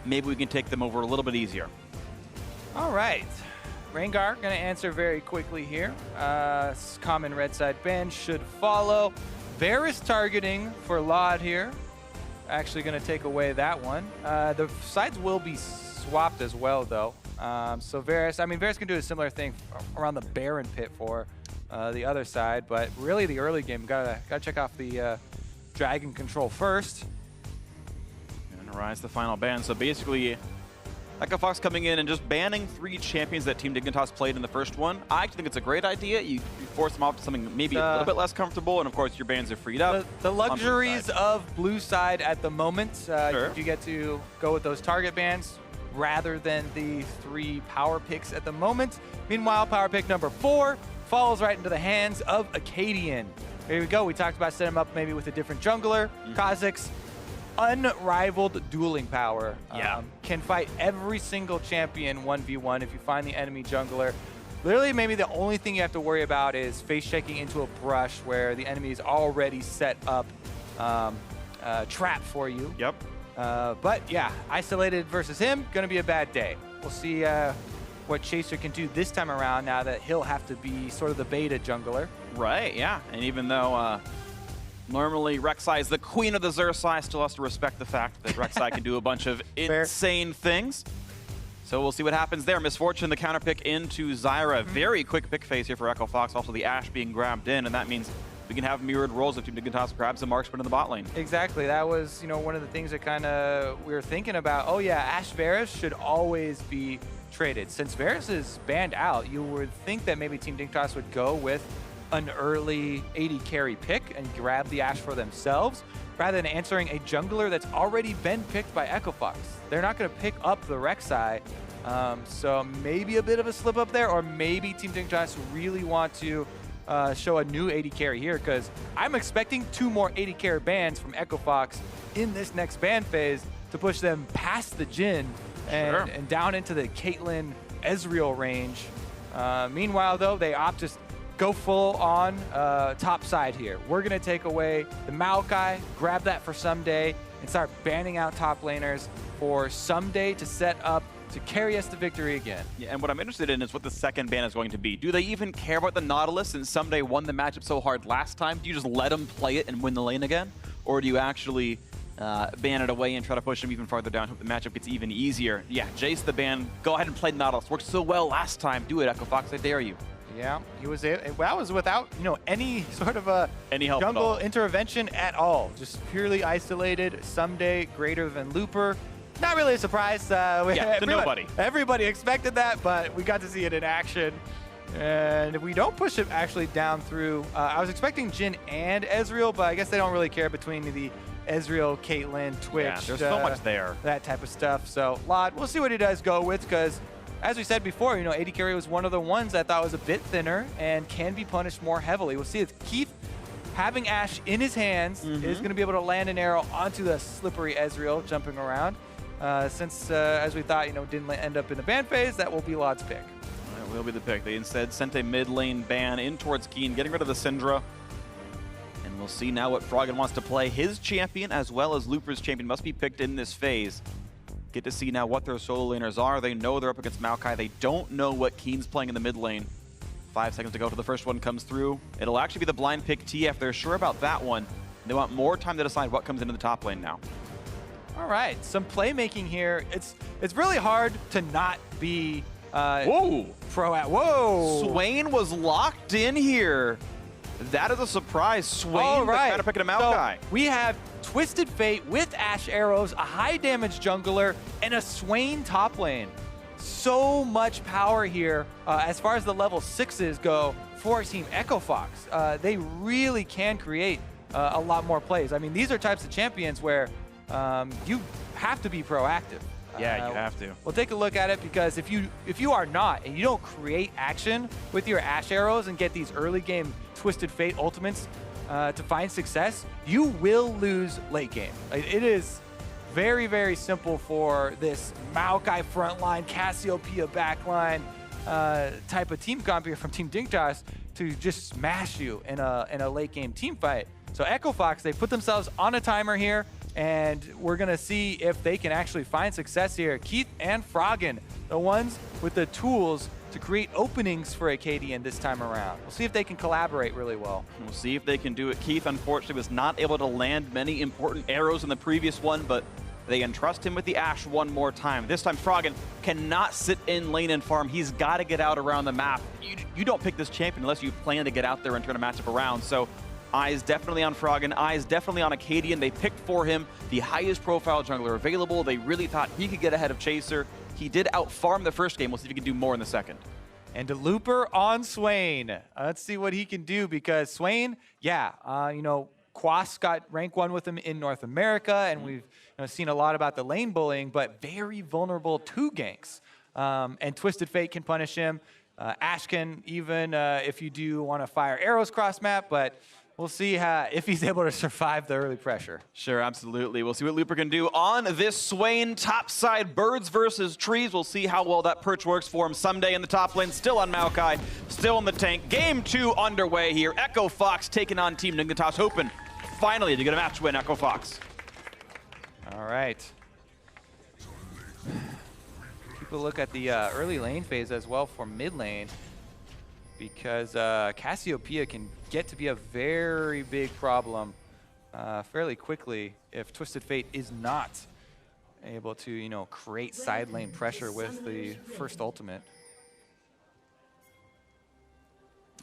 maybe we can take them over a little bit easier. All right. Rengar going to answer very quickly here. Common red side ban should follow. Varus targeting for Laud here. Actually going to take away that one. The sides will be swapped as well, though. So Varus can do a similar thing around the Baron pit for the other side, but really the early game, gotta check off the Dragon control first. And Rise the final ban. So basically, Fox coming in and just banning 3 champions that Team Dignitas played in the first one. I actually think it's a great idea. You force them off to something maybe a little bit less comfortable, and of course your bans are freed up. The luxuries of blue side at the moment. Sure. You get to go with those target bans rather than the 3 power picks at the moment. Meanwhile, power pick number 4 falls right into the hands of Akaadian. Here we go. We talked about setting him up maybe with a different jungler. Kha'Zix, unrivaled dueling power. Can fight every single champion 1v1 if you find the enemy jungler. Literally, maybe the only thing you have to worry about is face checking into a brush where the enemy is already set up a trap for you. Yep. But yeah, isolated versus him, gonna be a bad day. We'll see what Chaser can do this time around now that he'll have to be sort of the beta jungler. Right, yeah. And even though normally Rek'Sai is the queen of the Xerxai, still has to respect the fact that Rek'Sai can do a bunch of insane things. So we'll see what happens there. Misfortune, the counter pick into Zyra. Very quick pick phase here for Echo Fox. Also the Ashe being grabbed in, and that means we can have mirrored roles if Team Dignitas grabs a marksman in the bot lane. Exactly. That was, one of the things that kind of we were thinking about. Oh yeah, Ashe Varus should always be traded. Since Varus is banned out, you would think that maybe Team Dignitas would go with an early AD carry pick and grab the Ashe for themselves, rather than answering a jungler that's already been picked by Echo Fox. They're not going to pick up the Rek'Sai, so maybe a bit of a slip up there, or maybe Team Dignitas really want to show a new AD carry here, because I'm expecting 2 more AD carry bans from Echo Fox in this next ban phase to push them past the Jhin and down into the Caitlyn Ezreal range. Meanwhile, though, they opt to go full on top side here. We're going to take away the Maokai, grab that for Ssumday, and start banning out top laners for Ssumday to set up to carry us to victory again. Yeah, and what I'm interested in is what the second ban is going to be. Do they even care about the Nautilus since Ssumday won the matchup so hard last time? Do you just let them play it and win the lane again? Or do you actually ban it away and try to push them even farther down, hope the matchup gets even easier? Yeah, Jace the ban. Go ahead and play Nautilus. Worked so well last time. Do it, Echo Fox. I dare you. Yeah, that was without any sort of any help jungle intervention at all. Just purely isolated. Ssumday greater than Looper. Not really a surprise. Everybody expected that, but we got to see it in action. And if we don't push it actually down through, I was expecting Jhin and Ezreal, but I guess they don't really care between the Ezreal, Caitlyn, Twitch. Yeah, there's so much there. That type of stuff. So Laud, we'll see what he does go with, because as we said before, AD carry was one of the ones I thought was a bit thinner and can be punished more heavily. We'll see if Keith, having Ashe in his hands, is going to be able to land an arrow onto the slippery Ezreal jumping around. Since, as we thought, didn't end up in the ban phase, that will be Laud's pick. That will be the pick. They instead sent a mid lane ban in towards Keane, getting rid of the Syndra. And we'll see now what Froggen wants to play. His champion, as well as Looper's champion, must be picked in this phase. Get to see now what their solo laners are. They know they're up against Maokai. They don't know what Keane's playing in the mid lane. 5 seconds to go till the first one comes through. It'll actually be the blind pick TF. They're sure about that one. They want more time to decide what comes into the top lane now. All right, some playmaking here. It's really hard to not be pro at. Whoa! Swain was locked in here. That is a surprise. Swain, kind of picking a Maokai. So we have Twisted Fate with Ashe arrows, a high damage jungler, and a Swain top lane. So much power here as far as the level 6s go for Team Echo Fox. They really can create a lot more plays. I mean, these are types of champions where you have to be proactive. Yeah, you have to. We'll take a look at it, because if you are not, and you don't create action with your Ashe arrows and get these early game Twisted Fate ultimates to find success, you will lose late game. It is very, very simple for this Maokai frontline, Cassiopeia backline type of team comp here from Team Dignitas to just smash you in a late game team fight. So Echo Fox, they put themselves on a timer here. And we're going to see if they can actually find success here. Keith and Froggen, the ones with the tools to create openings for Akaadian this time around. We'll see if they can collaborate really well. We'll see if they can do it. Keith, unfortunately, was not able to land many important arrows in the previous one, but they entrust him with the Ashe one more time. This time, Froggen cannot sit in lane and farm. He's got to get out around the map. You don't pick this champion unless you plan to get out there and turn a matchup around. So eyes definitely on Froggen, eyes definitely on Akaadian. They picked for him the highest profile jungler available. They really thought he could get ahead of Chaser. He did out-farm the first game. We'll see if he can do more in the second. And a looper on Swain. Let's see what he can do, because Swain, you know, Quas got rank 1 with him in North America, and we've seen a lot about the lane bullying, but very vulnerable to ganks. And Twisted Fate can punish him. Ashe can even, if you do want to fire arrows cross map, but we'll see if he's able to survive the early pressure. Sure, absolutely. We'll see what Looper can do on this Swain top side. Birds versus trees. We'll see how well that perch works for him. Ssumday in the top lane, still on Maokai, still in the tank. Game 2 underway here. Echo Fox taking on Team Dignitas, hoping finally to get a match win, Echo Fox. All right. Keep a look at the early lane phase as well for mid lane, because Cassiopeia can get to be a very big problem fairly quickly if Twisted Fate is not able to, create side lane pressure with the first ultimate.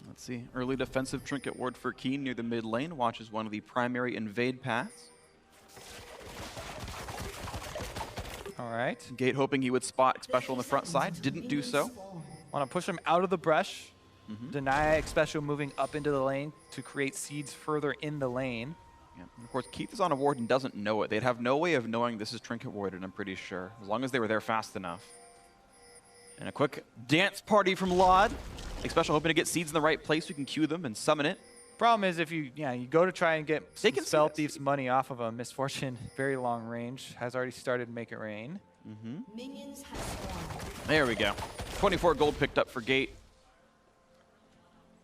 Let's see. Early defensive trinket ward for Keane near the mid lane. Watches one of the primary invade paths. All right. Gate hoping he would spot Xpecial on the front side. Didn't do so. Want to push him out of the brush. Deny Xpecial moving up into the lane to create seeds further in the lane. Yeah. And of course, Keith is on a ward and doesn't know it. They'd have no way of knowing this is trinket warded, I'm pretty sure, as long as they were there fast enough. And a quick dance party from Laud. Xpecial hoping to get seeds in the right place. We can queue them and summon it. Problem is, if you go to try and get Spell Thief's money off of him, Misfortune, very long range, has already started to make it rain. There we go. 24 gold picked up for Gate.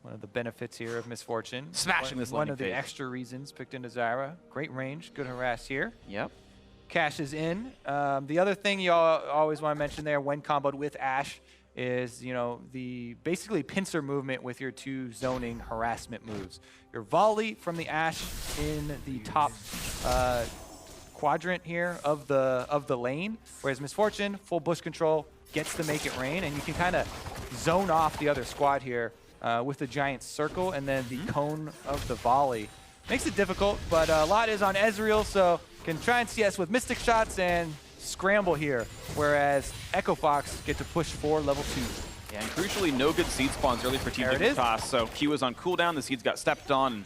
One of the benefits here of Misfortune. Smashing this one landing of the phase. extra reasons picked into Zyra. Great range, good harass here. Yep. Cash is in. The other thing you always want to mention there when comboed with Ashe is, the basically pincer movement with your 2 zoning harassment moves. Your volley from the Ashe in the top quadrant here of the lane, whereas Misfortune, full bush control, gets to make it rain, and you can kind of zone off the other squad here with the giant circle and then the cone of the volley. Makes it difficult, but a lot is on Ezreal, so can try and CS with Mystic Shots and scramble here, whereas Echo Fox get to push for level 2. Yeah, and crucially, no good seed spawns early for Team Dignitas. So Q was on cooldown, the seeds got stepped on.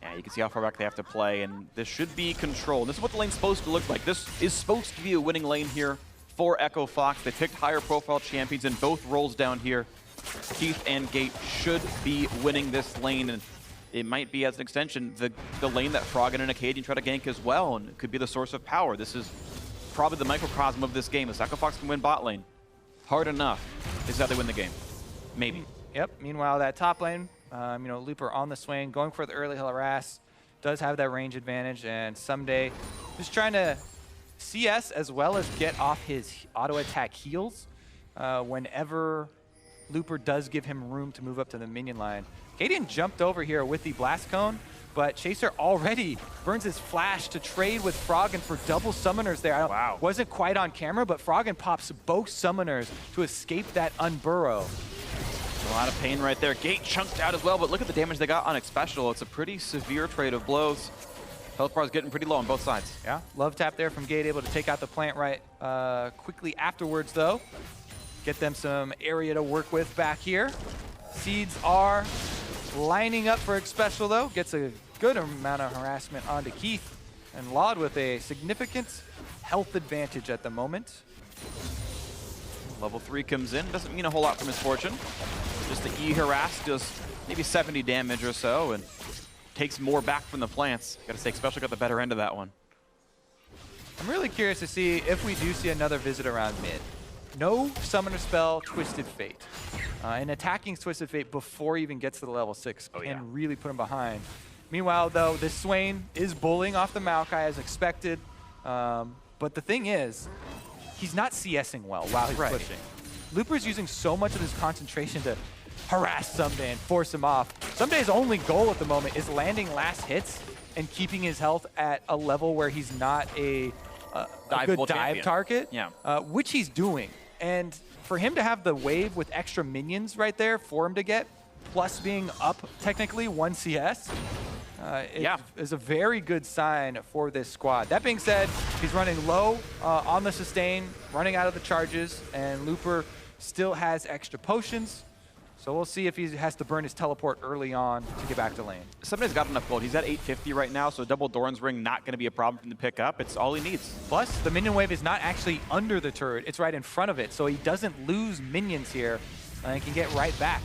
Yeah, you can see how far back they have to play, and this should be controlled. This is what the lane's supposed to look like. This is supposed to be a winning lane here for Echo Fox. They picked higher profile champions in both roles down here. Keith and Gate should be winning this lane, and it might be, as an extension, the lane that Froggen and Akaadian try to gank as well, and it could be the source of power. This is probably the microcosm of this game. If Echo Fox can win bot lane hard enough, this is how they win the game. Maybe. Yep. Meanwhile, that top lane, Looper on the Swain, going for the early harass, does have that range advantage, and Ssumday just trying to CS as well as get off his auto attack heals whenever Looper does give him room to move up to the minion line. Akaadian jumped over here with the blast cone, but Chaser already burns his flash to trade with Froggen for double summoners there. Wow. Wasn't quite on camera, but Froggen pops both summoners to escape that unburrow. A lot of pain right there. Gate chunked out as well, but look at the damage they got on Xpecial. It's a pretty severe trade of blows. Health bar is getting pretty low on both sides. Yeah, love tap there from Gate, able to take out the plant right quickly afterwards, though. Get them some area to work with back here. Seeds are lining up for Xpecial, though. Gets a good amount of harassment onto Keith. And Laud with a significant health advantage at the moment. Level 3 comes in. Doesn't mean a whole lot for Misfortune. Just the E harass does maybe 70 damage or so and takes more back from the plants. Gotta say, Xpecial got the better end of that one. I'm really curious to see if we do see another visit around mid. No summoner spell, Twisted Fate. And attacking Twisted Fate before he even gets to the level 6 can really put him behind. Meanwhile, though, this Swain is bullying off the Maokai as expected. But the thing is, he's not CSing well while he's pushing. Looper's using so much of his concentration to harass Ssumday and force him off. Ssumday's only goal at the moment is landing last hits and keeping his health at a level where he's not a good dive target, which he's doing. And for him to have the wave with extra minions right there for him to get, plus being up technically 1 CS, is a very good sign for this squad. That being said, he's running low on the sustain, running out of the charges, and Looper still has extra potions. So we'll see if he has to burn his teleport early on to get back to lane. Ssumday's got enough gold. He's at 850 right now, so double Doran's Ring not going to be a problem for him to pick up. It's all he needs. Plus, the minion wave is not actually under the turret. It's right in front of it, so he doesn't lose minions here and can get right back.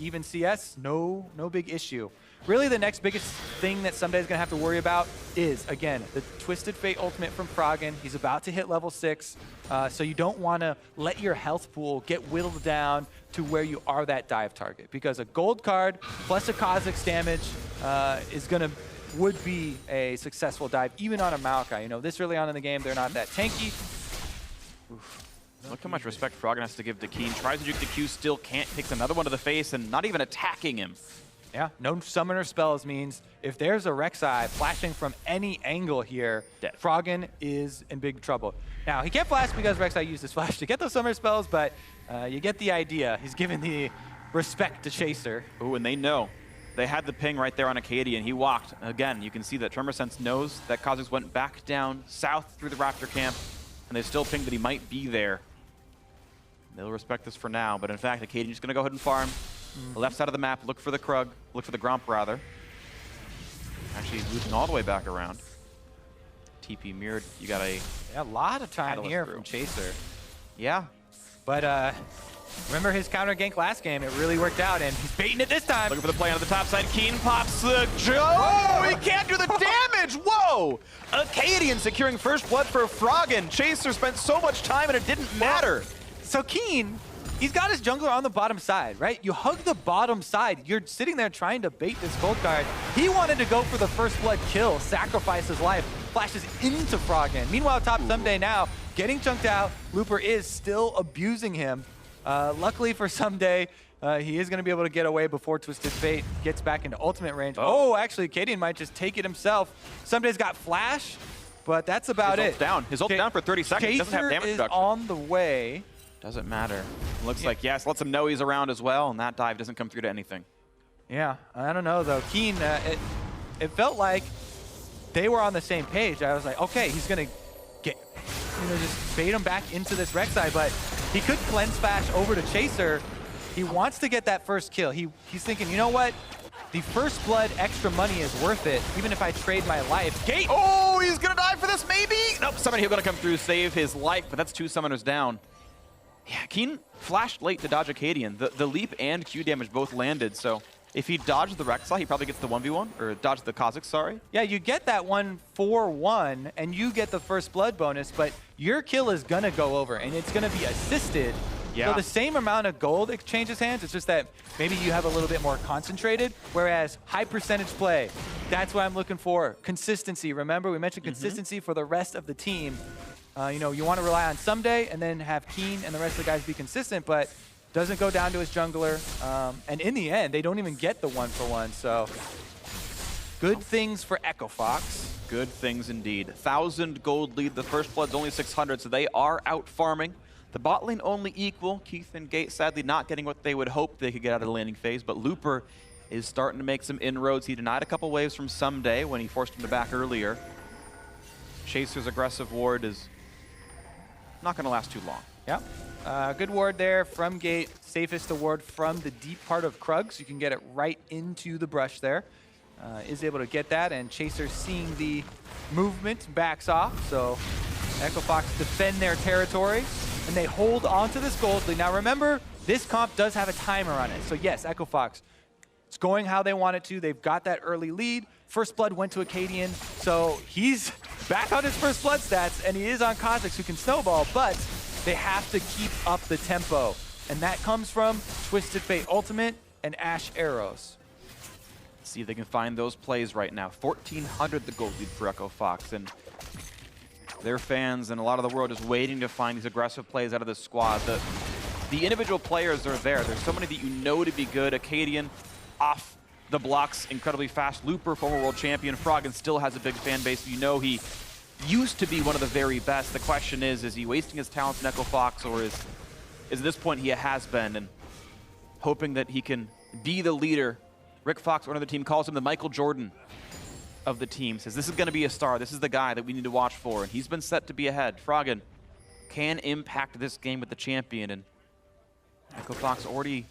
Even CS, no big issue. Really, the next biggest thing that Ssumday's going to have to worry about is, again, the Twisted Fate ultimate from Froggen. He's about to hit level 6, so you don't want to let your health pool get whittled down to where you are that dive target, because a gold card plus a Kha'Zix damage would be a successful dive, even on a Maokai. You know, this early on in the game, they're not that tanky. Oof. Look how much respect Froggen has to give to Keane. Tries to juke the Q, still can't. Takes another one to the face and not even attacking him. Yeah, no summoner spells means if there's a Rek'Sai flashing from any angle here, Froggen is in big trouble. Now, he can't flash because Rek'Sai used his flash to get those summoner spells, but you get the idea. He's giving the respect to Chaser. Ooh, and they know. They had the ping right there on Akaadian. He walked. Again, you can see that Tremor Sense knows that Kha'Zix went back down south through the Raptor camp, and they still pinged that he might be there. They'll respect this for now, but in fact, Akaadian's just going to go ahead and farm. Left side of the map, look for the Krug, look for the Gromp rather. Actually, he's looping all the way back around. TP mirrored, you got a lot of time here from Chaser. Yeah, but remember his counter gank last game, it really worked out, and he's baiting it this time. Looking for the play on the top side, Keane pops the Oh, he can't do the damage, whoa! Akaadian securing first blood for Froggen. Chaser spent so much time and it didn't matter. So Keane, he's got his jungler on the bottom side, right? You hug the bottom side. You're sitting there trying to bait this gold card. He wanted to go for the first blood kill, sacrifice his life, flashes into Froggen. Meanwhile, top Ssumday now getting chunked out. Looper is still abusing him. Luckily for Ssumday, he is going to be able to get away before Twisted Fate gets back into ultimate range. Oh, actually, Akaadian might just take it himself. Ssumday's got flash, but that's about it. His ult's down for 30 seconds. Chaser doesn't have damage is reduction. on the way. Doesn't matter. Looks like, yes, lets him know he's around as well, and that dive doesn't come through to anything. Yeah, I don't know, though. Keane, it felt like they were on the same page. I was like, okay, he's going to get, just bait him back into this Rek'Sai, but he could cleanse flash over to Chaser. He wants to get that first kill. He's thinking, you know what? The first blood extra money is worth it, even if I trade my life. Gate! Oh, he's going to die for this, maybe? Nope, somebody going to come through, save his life, but that's 2 summoners down. Yeah, Keane flashed late to dodge Akaadian. The leap and Q damage both landed, so if he dodged the Rek'Sai, he probably gets the 1v1, or dodged the Kha'Zix, sorry. Yeah, you get that 1-4-1, and you get the first blood bonus, but your kill is gonna go over, and it's gonna be assisted. Yeah. So the same amount of gold exchanges hands, it's just that maybe you have a little bit more concentrated, whereas high percentage play, that's what I'm looking for. Consistency, remember we mentioned consistency for the rest of the team. You want to rely on Ssumday and then have Keane and the rest of the guys be consistent, but doesn't go down to his jungler. And in the end, they don't even get the 1-for-1. So good things for Echo Fox. Good things indeed. 1,000 gold lead. The first blood's only 600, so they are out farming. The bot lane only equal. Keith and Gate sadly not getting what they would hope they could get out of the landing phase, but Looper is starting to make some inroads. He denied a couple waves from Ssumday when he forced him to back earlier. Chaser's aggressive ward is not going to last too long. Yeah. Good ward there from Gate. Safest ward from the deep part of Krug, so you can get it right into the brush there. Is able to get that, and Chaser seeing the movement backs off. So Echo Fox defend their territory, and they hold onto this gold lead. Now remember, this comp does have a timer on it. So yes, Echo Fox, it's going how they want it to. They've got that early lead. First blood went to Akaadian, so he's back on his first blood stats, and he is on Kha'Zix, who can snowball, but they have to keep up the tempo. And that comes from Twisted Fate Ultimate and Ashe arrows. see if they can find those plays right now. 1,400 the gold lead for Echo Fox, and their fans and a lot of the world is waiting to find these aggressive plays out of this squad. The individual players are there. There's so many that you know to be good. Akaadian off the blocks, incredibly fast. Looper, former world champion. Froggen still has a big fan base. You know he used to be one of the very best. The question is he wasting his talents in Echo Fox, or is at this point he has been, and hoping that he can be the leader. Rick Fox, one of the team, calls him the Michael Jordan of the team. Says this is going to be a star. This is the guy that we need to watch for, and he's been set to be ahead. Froggen can impact this game with the champion, and Echo Fox already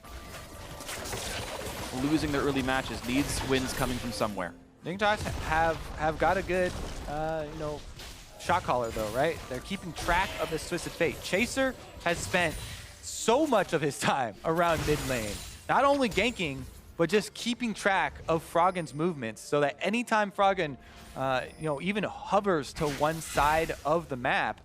losing their early matches. Needs wins coming from somewhere. Dignitas have got a good, you know, shot caller though, right? They're keeping track of this Twisted Fate. Chaser has spent so much of his time around mid lane, not only ganking, but just keeping track of Froggen's movements, so that anytime Froggen, you know, even hovers to one side of the map,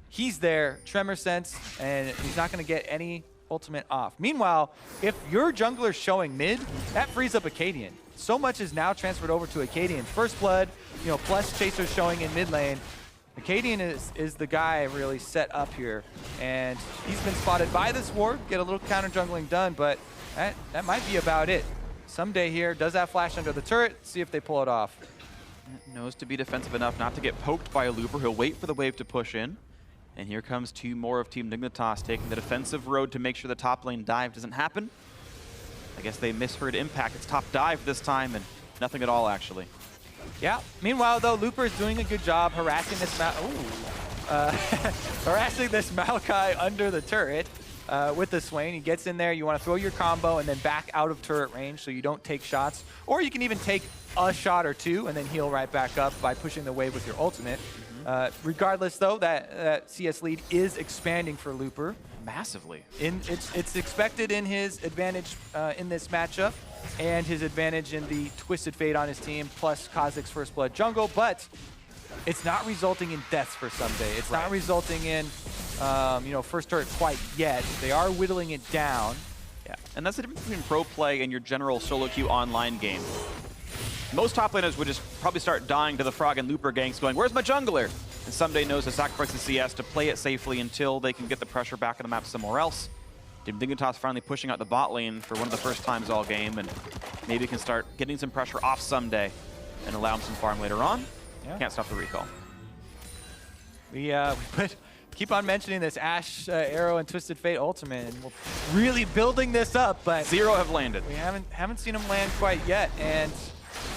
he's there, tremor sense, and he's not going to get any ultimate off. Meanwhile, if your jungler's showing mid, that frees up Akaadian. So much is now transferred over to Akaadian. First blood, you know, plus Chaser showing in mid lane. Akaadian is the guy really set up here, and he's been spotted by this ward, get a little counter jungling done, but that might be about it. Ssumday here does that flash under the turret, see if they pull it off. Knows to be defensive enough not to get poked by a Looper. He'll wait for the wave to push in. And here comes two more of Team Dignitas taking the defensive road to make sure the top lane dive doesn't happen. I guess they misheard impact. It's top dive this time, and nothing at all, actually. Yeah. Meanwhile, though, Looper is doing a good job harassing this harassing this Maokai under the turret with the Swain. He gets in there. You want to throw your combo and then back out of turret range so you don't take shots. Or you can even take a shot or two and then heal right back up by pushing the wave with your ultimate. Regardless, though, that CS lead is expanding for Looper. Massively. It's expected in his advantage in this matchup, and his advantage in the Twisted Fate on his team, plus Kha'Zix First Blood jungle, but it's not resulting in deaths for Ssumday. It's not resulting in, you know, first turret quite yet. They are whittling it down. Yeah, and that's the difference between pro play and your general solo queue online game. Most top laners would just probably start dying to the Froggen Looper ganks going, where's my jungler? And Ssumday knows to sacrifice the CS to play it safely until they can get the pressure back on the map somewhere else. Team Dignitas finally pushing out the bot lane for one of the first times all game, and maybe can start getting some pressure off Ssumday and allow him some farm later on. Yeah. Can't stop the recall. We keep on mentioning this Ashe Arrow and Twisted Fate ultimate, and we're really building this up, but 0 have landed. We haven't seen them land quite yet, and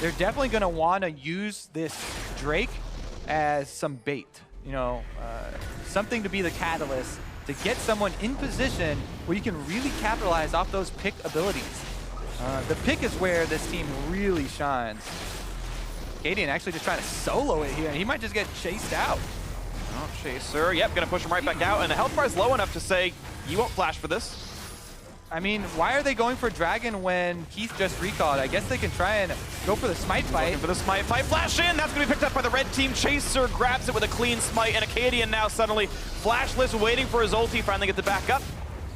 they're definitely going to want to use this Drake as some bait, you know, something to be the catalyst to get someone in position where you can really capitalize off those pick abilities. The pick is where this team really shines. Akaadian actually just trying to solo it here, and he might just get chased out. Oh, Chaser, yep, gonna push him right back out, and the health bar is low enough to say, you won't flash for this. I mean, why are they going for Dragon when Keith just recalled? I guess they can try and go for the smite fight. Looking for the smite fight, flash in, that's gonna be picked up by the red team. Chaser grabs it with a clean smite, and Akaadian now suddenly flashless, waiting for his ulti, finally gets it back up,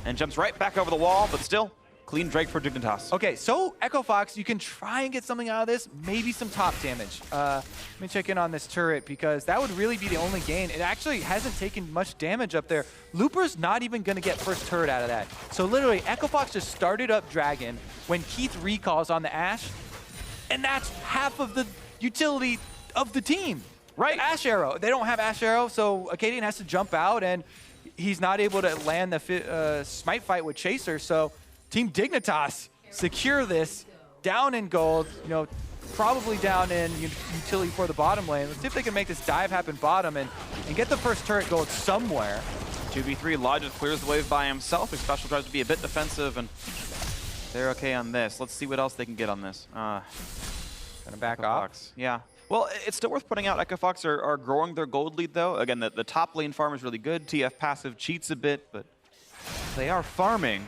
and jumps right back over the wall, but still, clean Drake for Dignitas. Okay, so Echo Fox, you can try and get something out of this, maybe some top damage. Let me check in on this turret, because that would really be the only gain. It actually hasn't taken much damage up there. Looper's not even going to get first turret out of that. So literally, Echo Fox just started up Dragon when Keith recalls on the Ashe, and that's half of the utility of the team. Right. The Ashe Arrow. They don't have Ashe Arrow, so Akaadian has to jump out, and he's not able to land the smite fight with Chaser, so Team Dignitas secure this down in gold, you know, probably down in utility for the bottom lane. Let's see if they can make this dive happen bottom and get the first turret gold somewhere. 2v3, Lodge clears the wave by himself. Xpecial tries to be a bit defensive, and they're okay on this. Let's see what else they can get on this. Gonna back Echo off. Fox. Yeah. Well, it's still worth pointing out Echo Fox are growing their gold lead, though. Again, the top lane farm is really good. TF passive cheats a bit, but they are farming.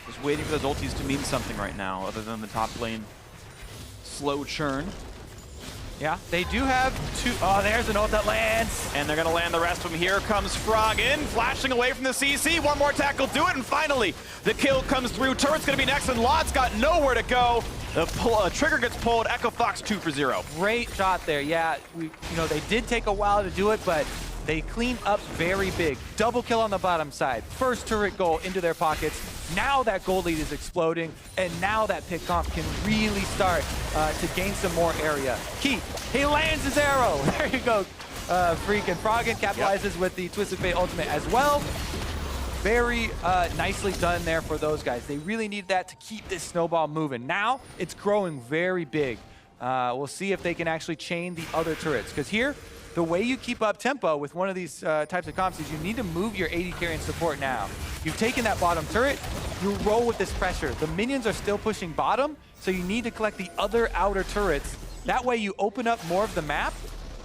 Just waiting for those ultis to mean something right now, other than the top lane slow churn. Yeah, they do have two. Oh, there's an ult that lands. And they're going to land the rest of them. Here comes Froggen, flashing away from the CC. One more tackle, do it, and finally, the kill comes through. Turret's going to be next, and Lod's got nowhere to go. The trigger gets pulled. Echo Fox 2 for 0. Great shot there. Yeah, they did take a while to do it, but they cleaned up very big. Double kill on the bottom side. First turret goal into their pockets. Now that goal lead is exploding, and now that pick comp can really start to gain some more area. Keane, he lands his arrow. There you go. Phreak, and Froggen capitalizes with the Twisted Fate ultimate as well. Very nicely done there for those guys. They really need that to keep this snowball moving. Now it's growing very big. We'll see if they can actually chain the other turrets, because here, the way you keep up tempo with one of these types of comps is you need to move your AD carry and support now. You've taken that bottom turret, you roll with this pressure. The minions are still pushing bottom, so you need to collect the other outer turrets. That way you open up more of the map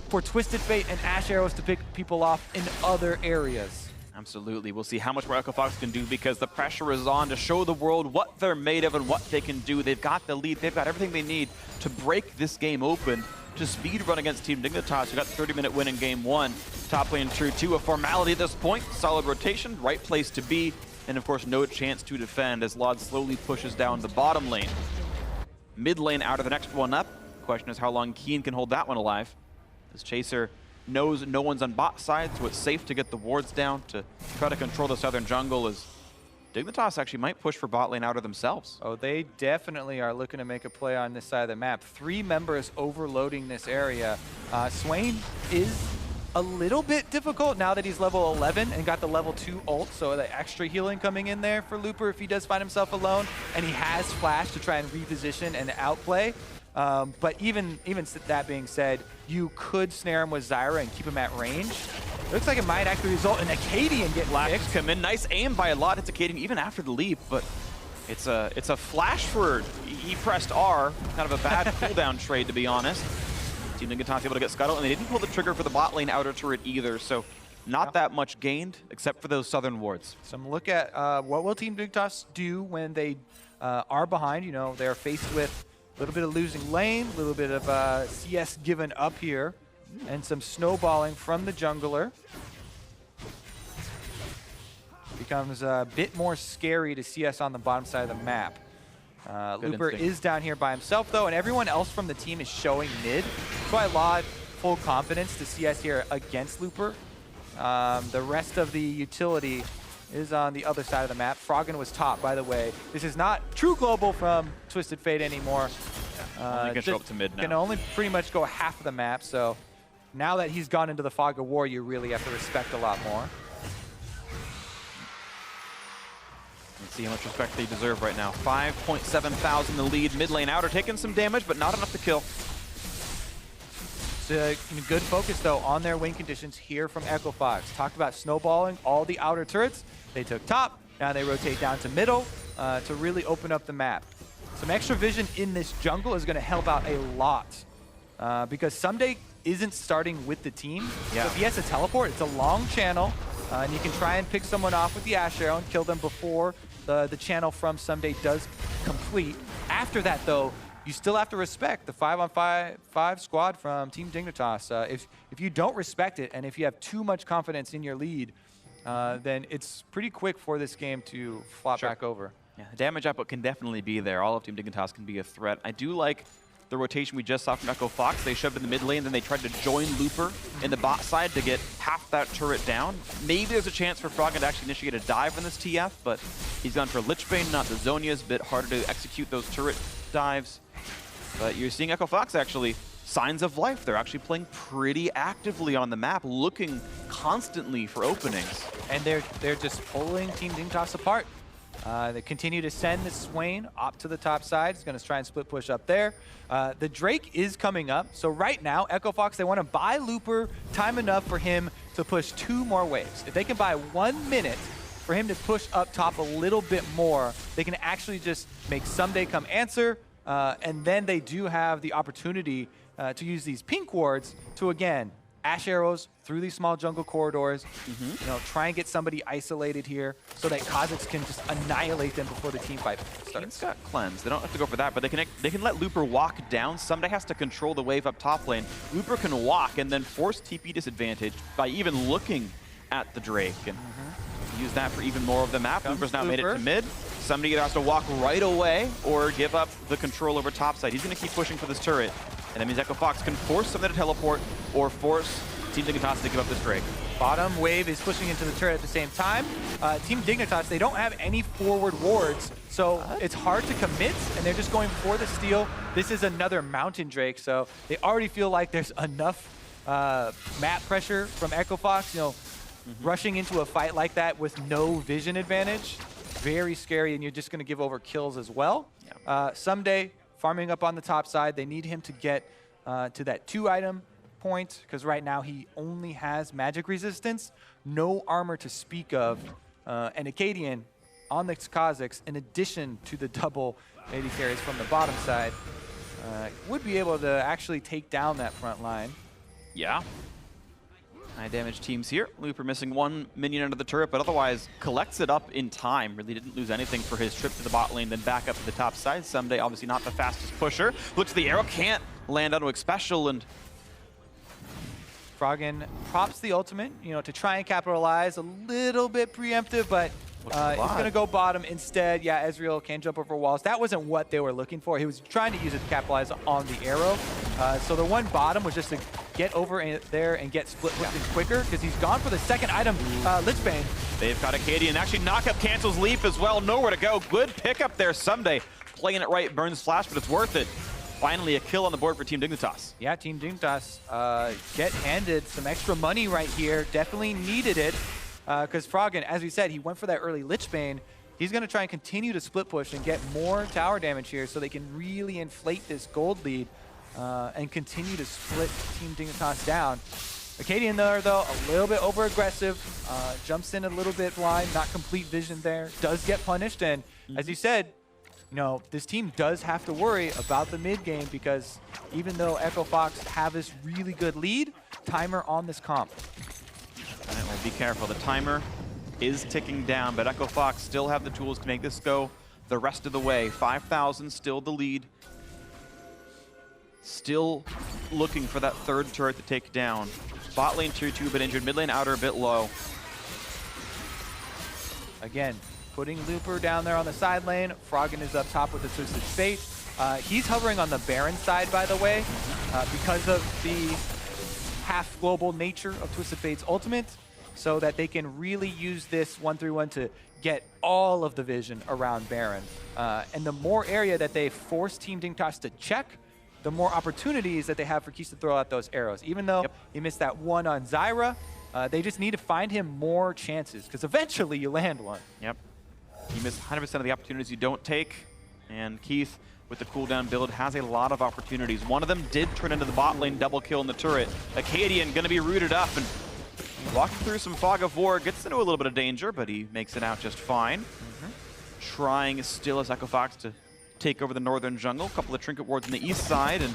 for Twisted Fate and Ashe arrows to pick people off in other areas. Absolutely. We'll see how much more Echo Fox can do, because the pressure is on to show the world what they're made of and what they can do. They've got the lead. They've got everything they need to break this game open, to speed run against Team Dignitas, who got the 30-minute win in Game 1. Top lane True 2, a formality at this point. Solid rotation, right place to be, and of course no chance to defend as Lod slowly pushes down the bottom lane. Mid lane out of the next one up. Question is how long Keane can hold that one alive. As Chaser knows no one's on bot side, so it's safe to get the wards down to try to control the southern jungle, as Dignitas actually might push for bot lane out of themselves. Oh, they definitely are looking to make a play on this side of the map. 3 members overloading this area. Swain is a little bit difficult now that he's level 11 and got the level 2 ult, so the extra healing coming in there for Looper if he does find himself alone, and he has flash to try and reposition and outplay. But even that being said, you could snare him with Zyra and keep him at range. Looks like it might actually result in Akaadian getting picked. Come in, nice aim by a lot. It's Akaadian even after the leap, but it's a flash forward. He pressed R, kind of a bad cooldown trade, to be honest. Team Dignitas able to get scuttled, and they didn't pull the trigger for the bot lane outer turret either, so not that much gained, except for those southern wards. Some look at what will Team Dignitas do when they are behind. You know, they're faced with a little bit of losing lane, a little bit of CS given up here, and some snowballing from the jungler. Becomes a bit more scary to CS on the bottom side of the map. Looper is down here by himself, though, and everyone else from the team is showing mid. That's why Lod full confidence to CS here against Looper. The rest of the utility is on the other side of the map. Froggen was top, by the way. This is not true global from Twisted Fate anymore. Only can show up to mid now. Can only pretty much go half of the map, so now that he's gone into the fog of war, you really have to respect a lot more. Let's see how much respect they deserve right now. 5.7 thousand the lead. Mid lane outer taking some damage, but not enough to kill. It's a good focus, though, on their win conditions here from Echo Fox. Talked about snowballing all the outer turrets. They took top. Now they rotate down to middle to really open up the map. Some extra vision in this jungle is going to help out a lot because Ssumday isn't starting with the team. Yeah. So if he has to teleport, it's a long channel, and you can try and pick someone off with the Ashe arrow and kill them before the channel from Ssumday does complete. After that, though, you still have to respect the 5-on-5 squad from Team Dignitas. If you don't respect it, and if you have too much confidence in your lead, then it's pretty quick for this game to flop back over. Yeah, the damage output can definitely be there. All of Team Dignitas can be a threat. I do like the rotation we just saw from Echo Fox. They shoved in the mid lane, then they tried to join Looper in the bot side to get half that turret down. Maybe there's a chance for Froggen to actually initiate a dive in this TF, but he's gone for Lichbane, not the Zhonya's. A bit harder to execute those turret dives. But you're seeing Echo Fox actually signs of life. They're actually playing pretty actively on the map, looking constantly for openings. And they're just pulling Team Dignitas apart. They continue to send the Swain up to the top side. He's going to try and split push up there. The Drake is coming up. So right now, Echo Fox, they want to buy Looper time enough for him to push 2 more waves. If they can buy 1 minute for him to push up top a little bit more, they can actually just make Ssumday come answer. And then they do have the opportunity to use these pink wards to, again, Ashe arrows through these small jungle corridors. You know, try and get somebody isolated here so that Kha'Zix can just annihilate them before the team fight starts. He's got cleanse. They don't have to go for that, but they can let Looper walk down. Ssumday has to control the wave up top lane. Looper can walk and then force TP disadvantage by even looking at the Drake and use that for even more of the map. Looper's now made it to mid. Somebody either has to walk right away or give up the control over topside. He's going to keep pushing for this turret. And that means Echo Fox can force Ssumday to teleport or force Team Dignitas to give up this Drake. Bottom wave is pushing into the turret at the same time. Team Dignitas, they don't have any forward wards, so it's hard to commit, and they're just going for the steal. This is another Mountain Drake, so they already feel like there's enough map pressure from Echo Fox. You know, rushing into a fight like that with no vision advantage, very scary, and you're just going to give over kills as well. Ssumday farming up on the top side. They need him to get to that 2-item point, because right now he only has magic resistance, no armor to speak of, and Akaadian on the Kha'Zix, in addition to the double AD carries from the bottom side, would be able to actually take down that front line. Yeah. High damage teams here. Looper missing one minion under the turret, but otherwise collects it up in time. Really didn't lose anything for his trip to the bot lane, then back up to the top side. Ssumday obviously not the fastest pusher. Looks at the arrow, can't land onto Xpecial, and Froggen props the ultimate, you know, to try and capitalize. A little bit preemptive, but he's going to go bottom instead. Yeah, Ezreal can jump over walls. That wasn't what they were looking for. He was trying to use it to capitalize on the arrow. So the one bottom was just to get over there and get split pushed quicker, because he's gone for the second item, Lichbane. They've got Akaadian. Actually, knockup cancels leap as well. Nowhere to go. Good pickup there. Ssumday playing it right. Burns flash, but it's worth it. Finally, a kill on the board for Team Dignitas. Yeah, Team Dignitas get handed some extra money right here. Definitely needed it, because Froggen, as we said, he went for that early Lichbane. He's going to try and continue to split push and get more tower damage here so they can really inflate this gold lead and continue to split Team Dignitas down. Akaadian there, though, a little bit over-aggressive, jumps in a little bit blind, not complete vision there, does get punished, and as you said, you know, this team does have to worry about the mid game, because even though Echo Fox have this really good lead, timer on this comp. All right, well, be careful. The timer is ticking down, but Echo Fox still have the tools to make this go the rest of the way. 5,000, still the lead. Still looking for that third turret to take down. Bot lane tier 2 a bit injured, mid lane outer a bit low. Again, putting Looper down there on the side lane. Froggen is up top with the Twisted Fate. He's hovering on the Baron side, by the way, because of the half-global nature of Twisted Fate's ultimate, so that they can really use this 1-3-1 to get all of the vision around Baron. And the more area that they force Team Dignitas to check, the more opportunities that they have for Keane to throw out those arrows. Even though he missed that one on Zyra, they just need to find him more chances, because eventually you land one. Yep. You miss 100% of the opportunities you don't take, and Keith, with the cooldown build, has a lot of opportunities. One of them did turn into the bot lane double kill in the turret. Akaadian going to be rooted up and walking through some fog of war, gets into a little bit of danger, but he makes it out just fine. Trying still as Echo Fox to take over the northern jungle. A couple of trinket wards on the east side, and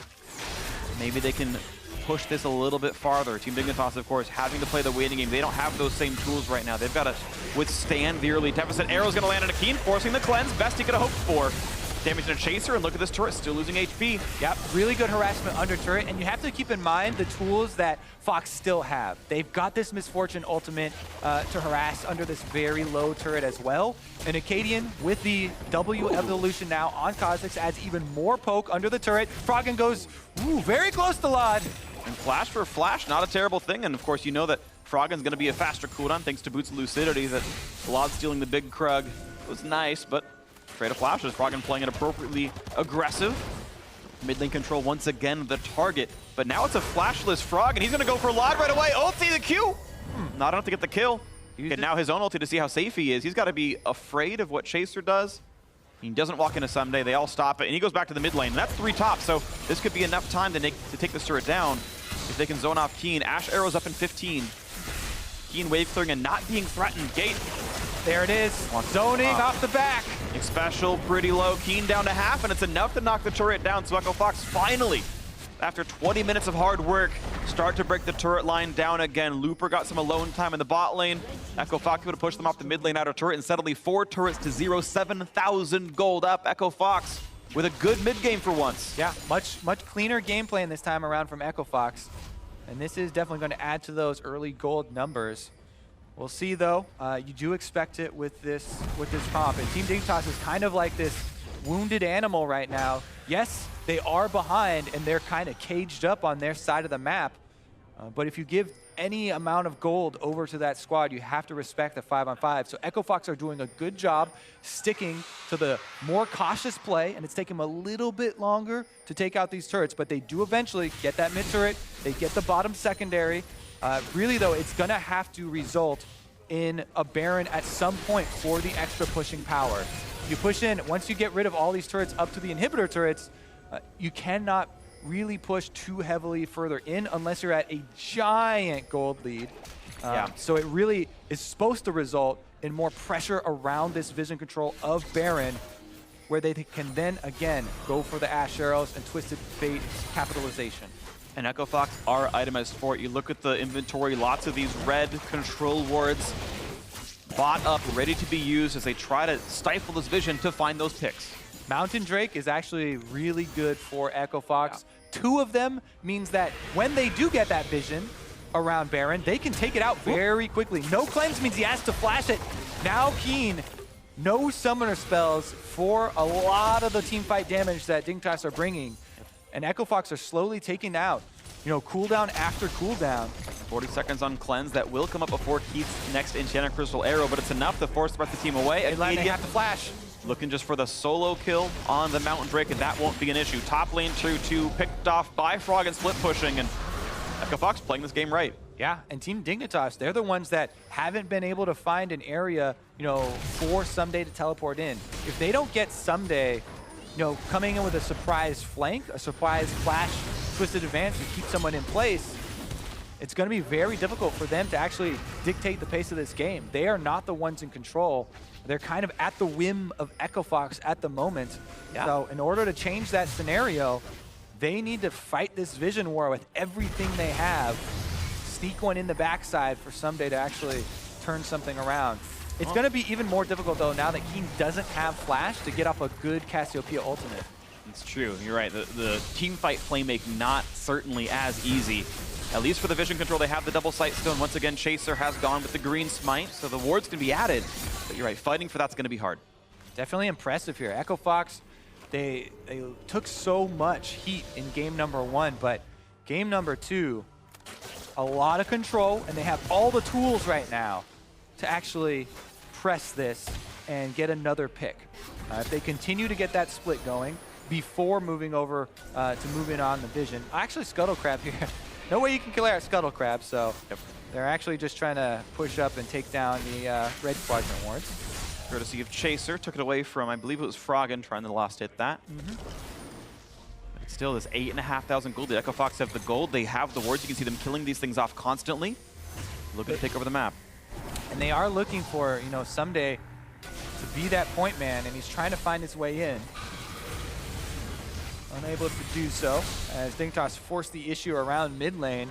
maybe they can push this a little bit farther. Team Dignitas, of course, having to play the waiting game. They don't have those same tools right now. They've got to withstand the early deficit. Arrow's going to land on a Keane, forcing the cleanse. Best he could have hoped for. Damage to Chaser, and look at this turret, still losing HP. Yep, really good harassment under turret, and you have to keep in mind the tools that Fox still have. They've got this Misfortune ultimate to harass under this very low turret as well. And Akaadian, with the W evolution now on Kha'Zix, adds even more poke under the turret. Froggen goes very close to Lod. And flash for flash, not a terrible thing, and of course you know that Froggen's going to be a faster cooldown thanks to Boots of Lucidity. That Lod stealing the big Krug was nice, but trade of flashes. Froggen playing it appropriately aggressive. Mid lane control once again the target, but now it's a flashless Frog, and he's gonna go for Lod right away. Ulti the Q! Not enough to get the kill. And now his own ulti to see how safe he is. He's got to be afraid of what Chaser does. He doesn't walk into Ssumday, they all stop it, and he goes back to the mid lane. And that's 3 tops, so this could be enough time to take this turret down if they can zone off Keane. Ashe arrows up in 15. Keane wave clearing and not being threatened. Gate. There it is, zoning off the back. Xpecial pretty low, Keane down to half, and it's enough to knock the turret down. So Echo Fox finally, after 20 minutes of hard work, start to break the turret line down again. Looper got some alone time in the bot lane. Echo Fox able to push them off the mid lane outer turret, and suddenly 4 turrets to 0, 7,000 gold up. Echo Fox with a good mid game for once. Yeah, much cleaner game plan this time around from Echo Fox. And this is definitely going to add to those early gold numbers. We'll see though. You do expect it with this comp. And Team Dignitas is kind of like this wounded animal right now. Yes, they are behind and they're kind of caged up on their side of the map. But if you give any amount of gold over to that squad, you have to respect the 5-on-5. So Echo Fox are doing a good job sticking to the more cautious play, and it's taking them a little bit longer to take out these turrets, but they do eventually get that mid turret, they get the bottom secondary. Really though, it's gonna have to result in a Baron at some point for the extra pushing power. You push in, once you get rid of all these turrets up to the inhibitor turrets, you cannot really push too heavily further in unless you're at a giant gold lead. So it really is supposed to result in more pressure around this vision control of Baron, where they can then again go for the Ashe arrows and Twisted Fate capitalization. And Echo Fox are itemized for it. You look at the inventory, lots of these red control wards bought up, ready to be used as they try to stifle this vision to find those picks. Mountain Drake is actually really good for Echo Fox. Yeah. 2 of them means that when they do get that vision around Baron, they can take it out very quickly. No cleanse means he has to flash it. Now Keane, no summoner spells for a lot of the team fight damage that Dignitas are bringing. And Echo Fox are slowly taking out, cooldown after cooldown. 40 seconds on cleanse that will come up before Keith's next Enchanted Crystal Arrow, but it's enough to force the rest of the team away. They have to flash. Looking just for the solo kill on the Mountain Drake, and that won't be an issue. Top lane 2-2 picked off by Froggen, split pushing, and Echo Fox playing this game right. Yeah, and Team Dignitas, they're the ones that haven't been able to find an area, for Ssumday to teleport in. If they don't get Ssumday, coming in with a surprise flank, a surprise flash, twisted advance to keep someone in place, it's going to be very difficult for them to actually dictate the pace of this game. They are not the ones in control. They're kind of at the whim of Echo Fox at the moment. Yeah. So in order to change that scenario, they need to fight this vision war with everything they have. Sneak one in the backside for Ssumday to actually turn something around. It's going to be even more difficult though now that Keane doesn't have flash to get off a good Cassiopeia ultimate. It's true, you're right. The team fight playmaking not certainly as easy. At least for the vision control, they have the double sight stone. Once again, Chaser has gone with the green smite, so the wards can be added. But you're right, fighting for that's going to be hard. Definitely impressive here. Echo Fox, they took so much heat in game number 1, but game number 2, a lot of control, and they have all the tools right now to actually press this and get another pick. If they continue to get that split going before moving over to move in on the vision. Actually, Scuttle Crab here. No way you can kill our Scuttle Crab, so they're actually just trying to push up and take down the red quadrant wards. Courtesy of Chaser, took it away from, I believe it was Froggen, trying to last hit that. But still, this 8,500 gold. The Echo Fox have the gold, they have the wards. You can see them killing these things off constantly. Looking to take over the map. And they are looking for, Ssumday to be that point man, and he's trying to find his way in. Unable to do so, as Dignitas force the issue around mid lane.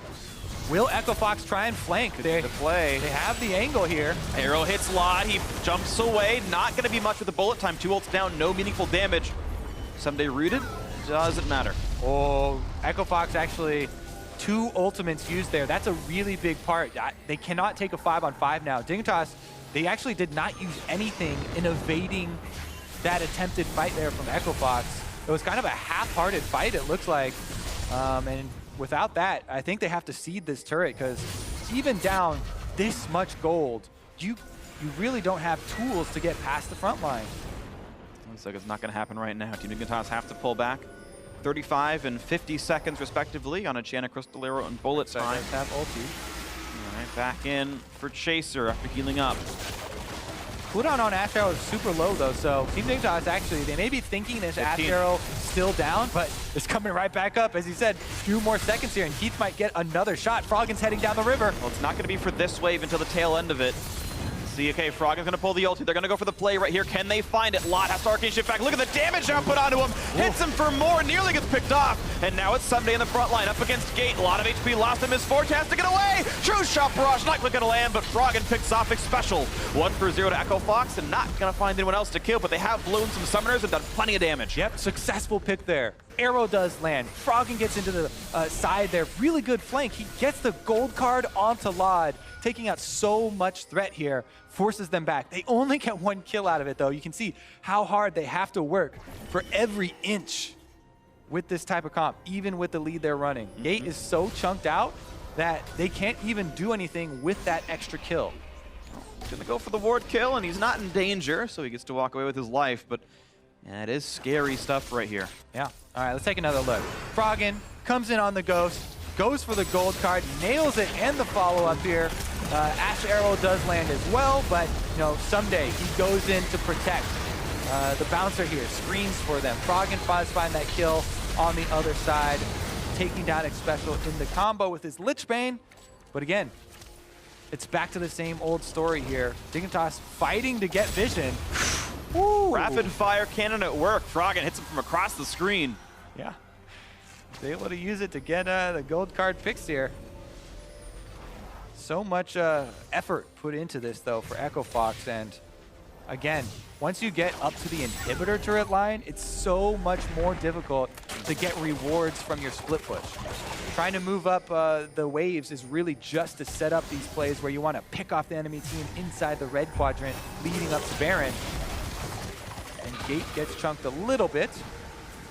Will Echo Fox try and flank? They have the angle here. Arrow hits Lot, he jumps away. Not going to be much with the bullet time. 2 ults down, no meaningful damage. Ssumday rooted, doesn't matter. Oh, Echo Fox actually 2 ultimates used there. That's a really big part. They cannot take a 5-on-5 now. Dignitas, they actually did not use anything in evading that attempted fight there from Echo Fox. It was kind of a half-hearted fight, it looks like. And without that, I think they have to cede this turret, because even down this much gold, you really don't have tools to get past the front line. Looks like it's not going to happen right now. Team Dignitas have to pull back. 35 and 50 seconds, respectively, on Enchanted Crystal Arrow and bullet time. Have ulti. All right, back in for Chaser after healing up. Cooldown on Ashe Arrow is super low though, so Team Dignitas actually, they may be thinking this Ashe Arrow still down, but it's coming right back up. As he said, a few more seconds here, and Keith might get another shot. Froggen's heading down the river. Well, it's not going to be for this wave until the tail end of it. see, okay, Froggen's gonna pull the ulti. They're gonna go for the play right here. Can they find it? Lot has to arcane shift back. Look at the damage output onto him. Hits him for more, nearly gets picked off. And now it's Ssumday in the front line, up against Gate. A lot of HP lost in Miss Fortune, has to get away. True shot barrage, not gonna land, but Froggen picks off Xpecial. 1-for-0 to Echo Fox, and not gonna find anyone else to kill, but they have blown some summoners and done plenty of damage. Yep, successful pick there. Arrow does land. Froggen gets into the side there. Really good flank. He gets the gold card onto Lod, taking out so much threat here, forces them back. They only get 1 kill out of it, though. You can see how hard they have to work for every inch with this type of comp, even with the lead they're running. Gate is so chunked out that they can't even do anything with that extra kill. He's gonna go for the ward kill, and he's not in danger, so he gets to walk away with his life, but yeah, it is scary stuff right here. Yeah. All right, let's take another look. Froggen comes in on the Ghost, goes for the gold card, nails it, and the follow-up here. Ashe arrow does land as well, but you know, Ssumday, he goes in to protect. The bouncer here screens for them. Froggen find that kill on the other side, taking down Xpecial in the combo with his Lichbane. But again, it's back to the same old story here. Dignitas fighting to get vision. Woo. Rapid fire cannon at work. Froggen hits him from across the screen. Yeah. He's able to use it to get the gold card fixed here. So much effort put into this, though, for Echo Fox. And again, once you get up to the inhibitor turret line, it's so much more difficult to get rewards from your split push. Trying to move up the waves is really just to set up these plays where you want to pick off the enemy team inside the red quadrant, leading up to Baron. And Gate gets chunked a little bit.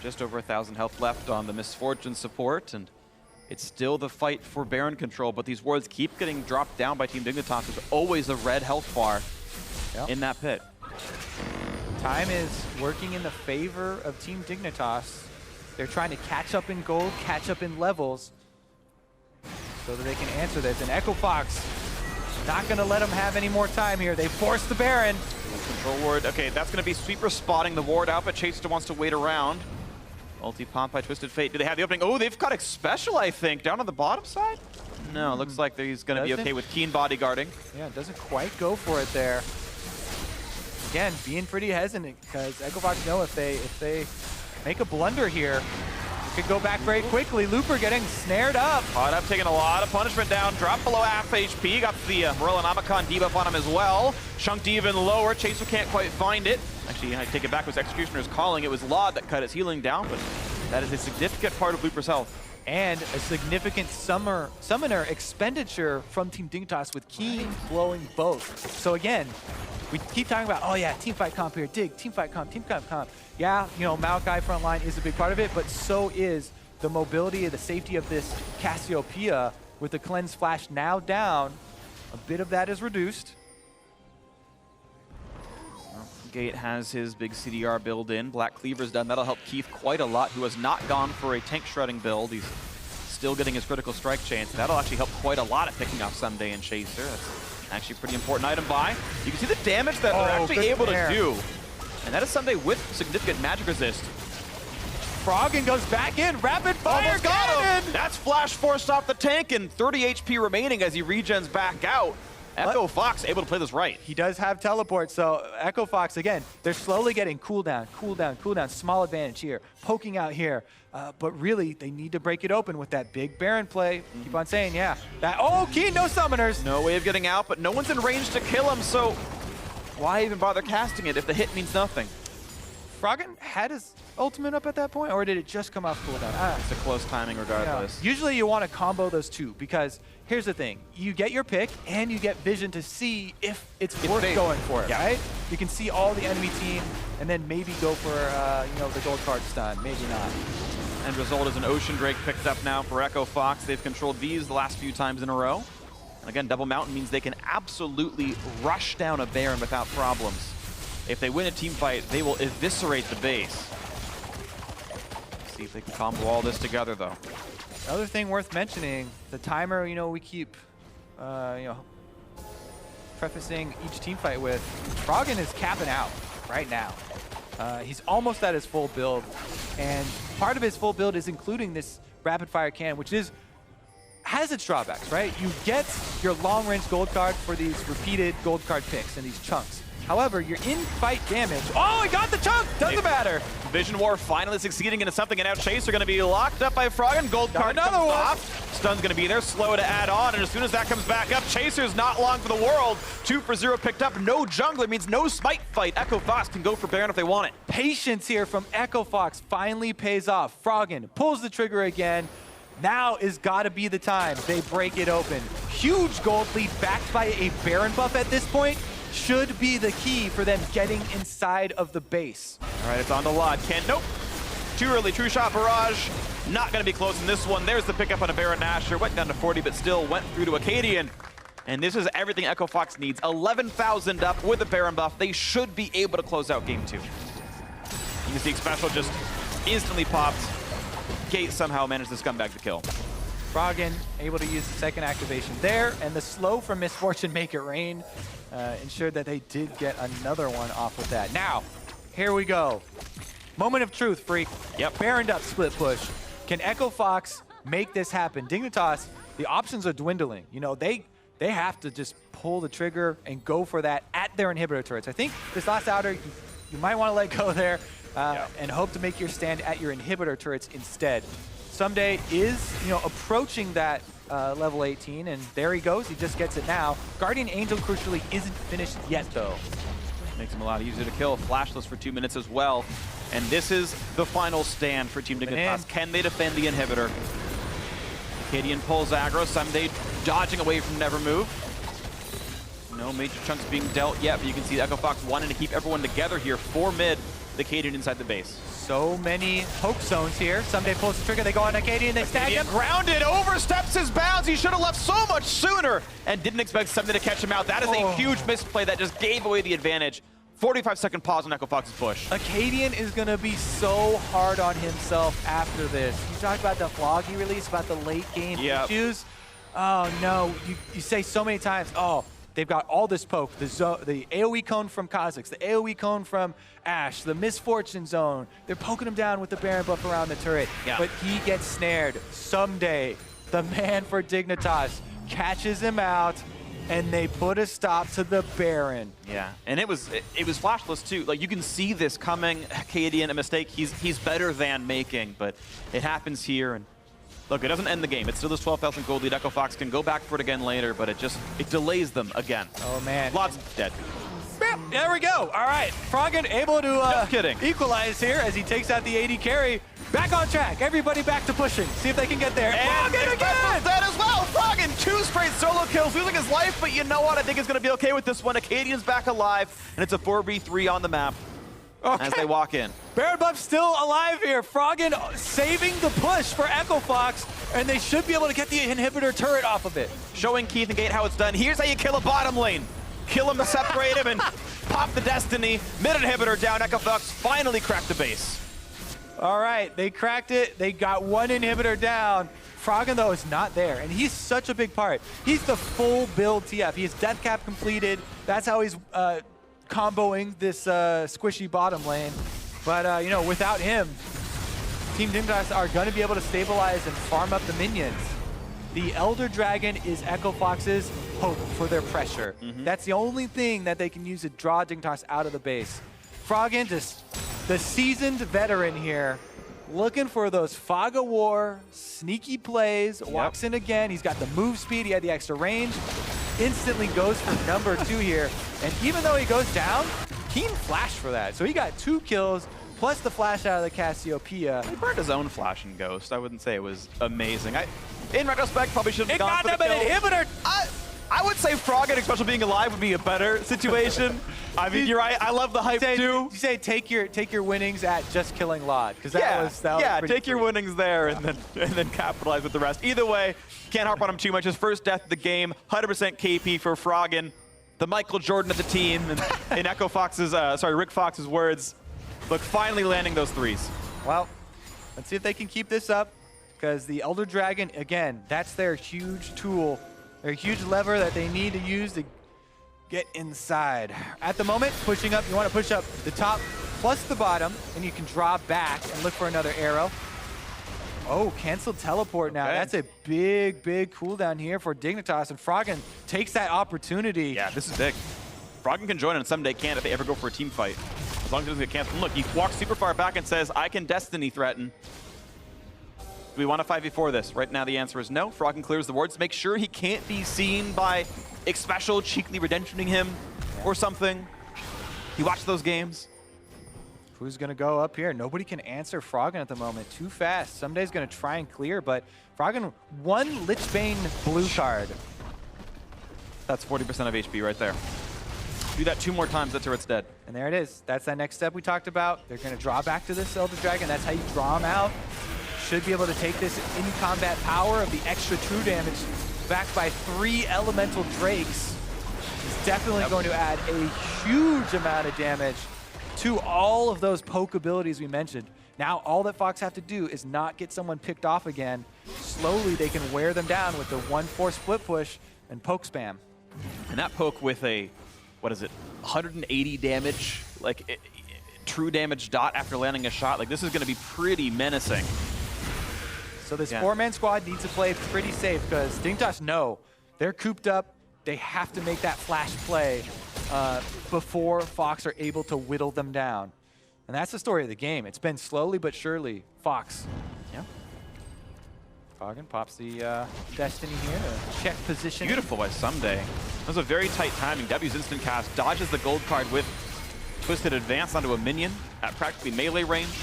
Just over 1,000 health left on the Misfortune support, and it's still the fight for Baron control, but these wards keep getting dropped down by Team Dignitas. There's always a red health bar in that pit. Time is working in the favor of Team Dignitas. They're trying to catch up in gold, catch up in levels, so that they can answer this. And Echo Fox, not gonna let them have any more time here. They force the Baron. Control ward, okay, that's gonna be Sweeper spotting the ward out, but Chaser wants to wait around. Ulti pump by Twisted Fate. Do they have the opening? Oh, they've got Xpecial, I think, down on the bottom side? No, looks like he's gonna be okay with Keane bodyguarding. Yeah, doesn't quite go for it there. Again, being pretty hesitant, because Echo Fox know if they make a blunder here, it could go back very quickly. Looper getting snared up. Caught up, taking a lot of punishment down. Dropped below half HP. Got the Morellonomicon debuff on him as well. Chunked even lower. Chaser can't quite find it. Actually, I take it back. It was Executioner's calling. It was Lod that cut his healing down, but that is a significant part of Looper's health. And a significant summoner expenditure from Team Dignitas with Keane blowing both. So again, we keep talking about, oh yeah, teamfight comp here, Dig, teamfight comp. Yeah, you know, Maokai front line is a big part of it, but so is the mobility and the safety of this Cassiopeia with the cleanse flash now down. A bit of that is reduced. Gate has his big CDR build in. Black Cleaver's done. That'll help Keith quite a lot, who has not gone for a tank shredding build. He's still getting his critical strike chance. That'll actually help quite a lot at picking off Ssumday and Chaser. That's actually a pretty important item buy. You can see the damage that they're actually able to do. And that is Ssumday with significant magic resist. Froggen goes back in, rapid fire, almost got him. That's flash forced off the tank and 30 HP remaining as he regens back out. Echo Fox able to play this right. He does have teleport, so Echo Fox, again, they're slowly getting cooldown, small advantage here, poking out here. But really, they need to break it open with that big Baron play. Keep on saying, yeah. Oh, Keane, no summoners. No way of getting out, but no one's in range to kill him, so why even bother casting it if the hit means nothing? Froggen had his ultimate up at that point, or did it just come off cooldown? It's a close timing regardless. Yeah. Usually you want to combo those two, because here's the thing. You get your pick, and you get vision to see if it's worth going for it, right? You can see all the enemy team, and then maybe go for you know, the gold card stun, maybe not. End result is an Ocean Drake picked up now for Echo Fox. They've controlled these the last few times in a row. And again, Double Mountain means they can absolutely rush down a Baron without problems. If they win a team fight, they will eviscerate the base. Let's see if they can combo all this together, though. Another thing worth mentioning, the timer, you know, we keep, you know, prefacing each team fight with, Froggen is capping out right now. He's almost at his full build, and part of his full build is including this rapid fire cannon, which is has its drawbacks, right? You get your long-range gold card for these repeated gold card picks and these chunks. However, your in-fight damage... Oh, he got the chunk! Doesn't matter! Vision War finally succeeding into something, and now Chaser going to be locked up by Froggen. Gold card another comes one. off. Stun's going to be there, slow to add on, and as soon as that comes back up, Chaser's not long for the world. 2 for 0 picked up. No jungler means no smite fight. Echo Fox can go for Baron if they want it. Patience here from Echo Fox finally pays off. Froggen pulls the trigger again. Now is gotta be the time they break it open. Huge gold lead backed by a Baron buff at this point should be the key for them getting inside of the base. All right, it's on to Lod. Nope. Too early. True shot barrage. Not going to be close in this one. There's the pickup on a Baron Asher. Went down to 40, but still went through to Akaadian. And this is everything Echo Fox needs. 11,000 up with a Baron buff. They should be able to close out game 2. You can see Xpecial just instantly popped. Gate somehow managed to scumbag the kill. Froggen able to use the second activation there, and the slow from Misfortune Make It Rain ensured that they did get another one off with that. Now, here we go. Moment of truth, Phreak. Yep. Baroned up split push. Can Echo Fox make this happen? Dignitas, the options are dwindling. You know, they have to just pull the trigger and go for that at their inhibitor turrets. I think this last outer, you might want to let go there and hope to make your stand at your inhibitor turrets instead. Ssumday is, approaching that level 18, and there he goes. He just gets it now. Guardian Angel, crucially, isn't finished yet, though. Makes him a lot easier to kill. Flashless for 2 minutes as well. And this is the final stand for Team Dignitas. Can they defend the inhibitor? Akaadian pulls aggro. Ssumday dodging away from Never Move. No major chunks being dealt yet, but you can see Echo Fox wanting to keep everyone together here for mid. The Akaadian inside the base. So many poke zones here. Ssumday pulls the trigger. They go on Akaadian. They stag him. Grounded, oversteps his bounds. He should have left so much sooner and didn't expect Ssumday to catch him out. That is a huge misplay that just gave away the advantage. 45-second pause on Echo Fox's push. Akaadian is going to be so hard on himself after this. You talked about the Floggy release, about the late game issues. Oh, no. You say so many times, oh, they've got all this poke, the AoE cone from Kha'Zix, the AoE cone from Ashe, the Misfortune Zone. They're poking him down with the Baron buff around the turret, but he gets snared. Ssumday, the man for Dignitas, catches him out, and they put a stop to the Baron. Yeah, and it was flashless too. Like, you can see this coming. Akaadian, a mistake he's better than making, but it happens here. And look, it doesn't end the game. It's still this 12,000 gold lead. Echo Fox can go back for it again later, but it delays them again. Oh man, Lod's dead. There we go. All right, Froggen able to equalize here as he takes out the AD carry. Back on track. Everybody back to pushing. See if they can get there. And Froggen again! Dead as well. Froggen, 2 straight solo kills, losing his life, but you know what? I think he's going to be okay with this one. Akaadian's back alive, and it's a 4v3 on the map as they walk in. Baron buff still alive here. Froggen saving the push for Echo Fox, and they should be able to get the inhibitor turret off of it. Showing Keith and Gate how it's done. Here's how you kill a bottom lane. Kill him to separate him and pop the Destiny. Mid inhibitor down. Echo Fox finally cracked the base. All right, they cracked it. They got one inhibitor down. Froggen, though, is not there, and he's such a big part. He's the full build TF. He has death cap completed. That's how he's comboing this squishy bottom lane. But, without him, Team Dignitas are going to be able to stabilize and farm up the minions. The Elder Dragon is Echo Fox's hope for their pressure. That's the only thing that they can use to draw Dignitas out of the base. Froggen, just the seasoned veteran here, looking for those fog of war, sneaky plays, walks in again. He's got the move speed, he had the extra range, instantly goes for number 2 here. And even though he goes down, Keane flashed for that. So he got 2 kills, plus the flash out of the Cassiopeia. He burned his own flash and ghost. I wouldn't say it was amazing. In retrospect, probably should have gone for the kill. Inhibitor. I would say Froggen, especially being alive, would be a better situation. I mean, you're right. I love the hype too. You say take your winnings at just killing Lod, because that was take your winnings there and then capitalize with the rest. Either way, can't harp on him too much. His first death of the game, 100% KP for Froggen, the Michael Jordan of the team. And in Echo Fox's, Rick Fox's words, look, finally landing those 3s. Well, let's see if they can keep this up, because the Elder Dragon, again, that's their huge tool. Their huge lever that they need to use to get inside. At the moment, pushing up, you want to push up the top plus the bottom, and you can draw back and look for another arrow. Oh, cancel teleport now. Okay. That's a big, big cooldown here for Dignitas, and Froggen takes that opportunity. Yeah, this is big. Froggen can join and Ssumday can't if they ever go for a team fight. As long as it doesn't get canceled. And look, he walks super far back and says, I can Destiny threaten. Do we want to 5v4 this? Right now the answer is no. Froggen clears the wards, make sure he can't be seen by Xpecial cheekily redemptioning him or something. He watched those games. Who's going to go up here? Nobody can answer Froggen at the moment. Too fast. Someday's going to try and clear, but Froggen, one Lichbane blue card. That's 40% of HP right there. Do that 2 more times, that turret's dead. And there it is. That's that next step we talked about. They're going to draw back to this Elder Dragon. That's how you draw him out. Should be able to take this in combat power of the extra true damage backed by 3 elemental drakes. It's definitely going to add a huge amount of damage to all of those poke abilities we mentioned. Now all that Fox have to do is not get someone picked off again. Slowly they can wear them down with the 1-4 split push and poke spam. And that poke with a, what is it, 180 damage, like true damage dot after landing a shot, like this is going to be pretty menacing. So this 4-man squad needs to play pretty safe because Dignitas know they're cooped up. They have to make that flash play before Fox are able to whittle them down. And that's the story of the game. It's been slowly but surely Fox. Yeah. Froggen pops the Destiny here to check position. Beautiful by Ssumday. That was a very tight timing. W's instant cast dodges the gold card with Twisted Advance onto a minion at practically melee range.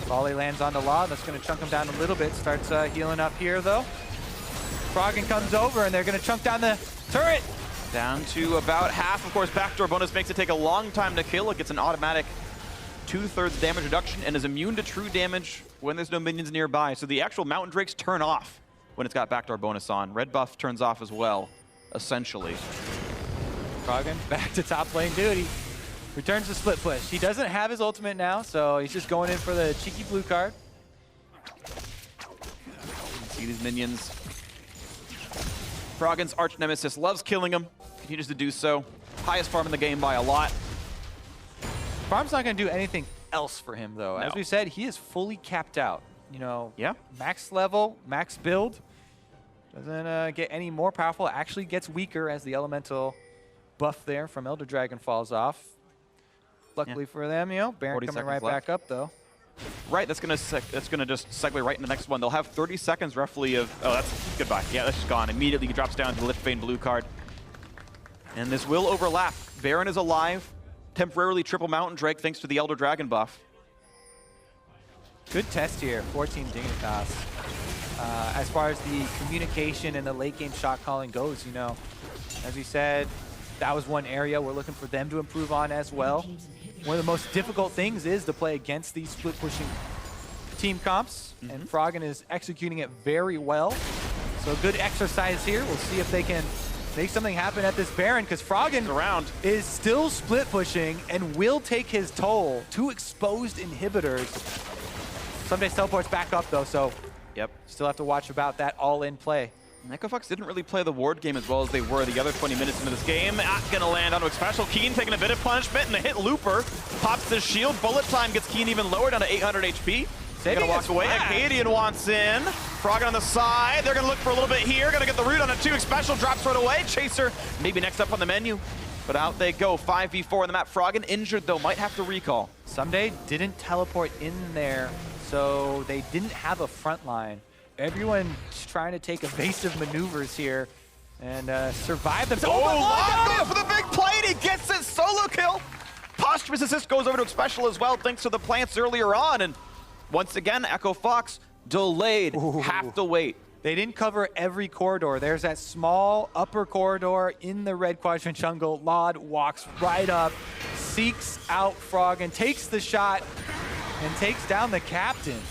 Volley lands on the Law. That's going to chunk him down a little bit. Starts healing up here, though. Froggen comes over, and they're going to chunk down the turret. Down to about half. Of course, backdoor bonus makes it take a long time to kill. It gets an automatic 2/3 damage reduction and is immune to true damage when there's no minions nearby. So the actual Mountain Drakes turn off when it's got backdoor bonus on. Red buff turns off as well, essentially. Froggen back to top lane duty. Returns the split push. He doesn't have his ultimate now, so he's just going in for the cheeky blue card. See these minions. Froggen's arch nemesis loves killing him. Continues to do so. Highest farm in the game by a lot. Farm's not going to do anything else for him, though. No. As we said, he is fully capped out. You know, Yeah. max level, max build. Doesn't get any more powerful. Actually gets weaker as the elemental buff there from Elder Dragon falls off. Luckily for them, you know, Baron coming right back up, though. Right, that's gonna just segue right into the next one. They'll have 30 seconds roughly of, oh, that's goodbye. Yeah, that's just gone. Immediately he drops down to the Lichbane blue card. And this will overlap. Baron is alive. Temporarily triple Mountain Drake thanks to the Elder Dragon buff. Good test here for Team Dignitas. As far as the communication and the late game shot calling goes, you know, as we said, that was one area we're looking for them to improve on as well. One of the most difficult things is to play against these split pushing team comps, and Froggen is executing it very well. So good exercise here. We'll see if they can make something happen at this Baron, because Froggen is still split pushing and will take his toll. 2 exposed inhibitors. Ssumday teleports back up though, so still have to watch about that all-in play. Echo Fox didn't really play the ward game as well as they were the other 20 minutes into this game. Not gonna land onto Xpecial. Keane taking a bit of punishment, and the hit looper pops the shield. Bullet time gets Keane even lower, down to 800 HP. They're gonna walk away. Akaadian wants in. Froggen on the side. They're gonna look for a little bit here. Gonna get the root on it too. Xpecial drops right away. Chaser maybe next up on the menu. But out they go. 5v4 on the map. Froggen injured though, might have to recall. Ssumday didn't teleport in there, so they didn't have a front line. Everyone's trying to take evasive maneuvers here and survive themselves. Oh, Lod goes for the big play, and he gets his solo kill. Posthumous assist goes over to Xpecial as well, thanks to the plants earlier on. And once again, Echo Fox delayed. Have to wait. They didn't cover every corridor. There's that small upper corridor in the red quadrant jungle. Lod walks right up, seeks out Froggen, takes the shot, and takes down the captain.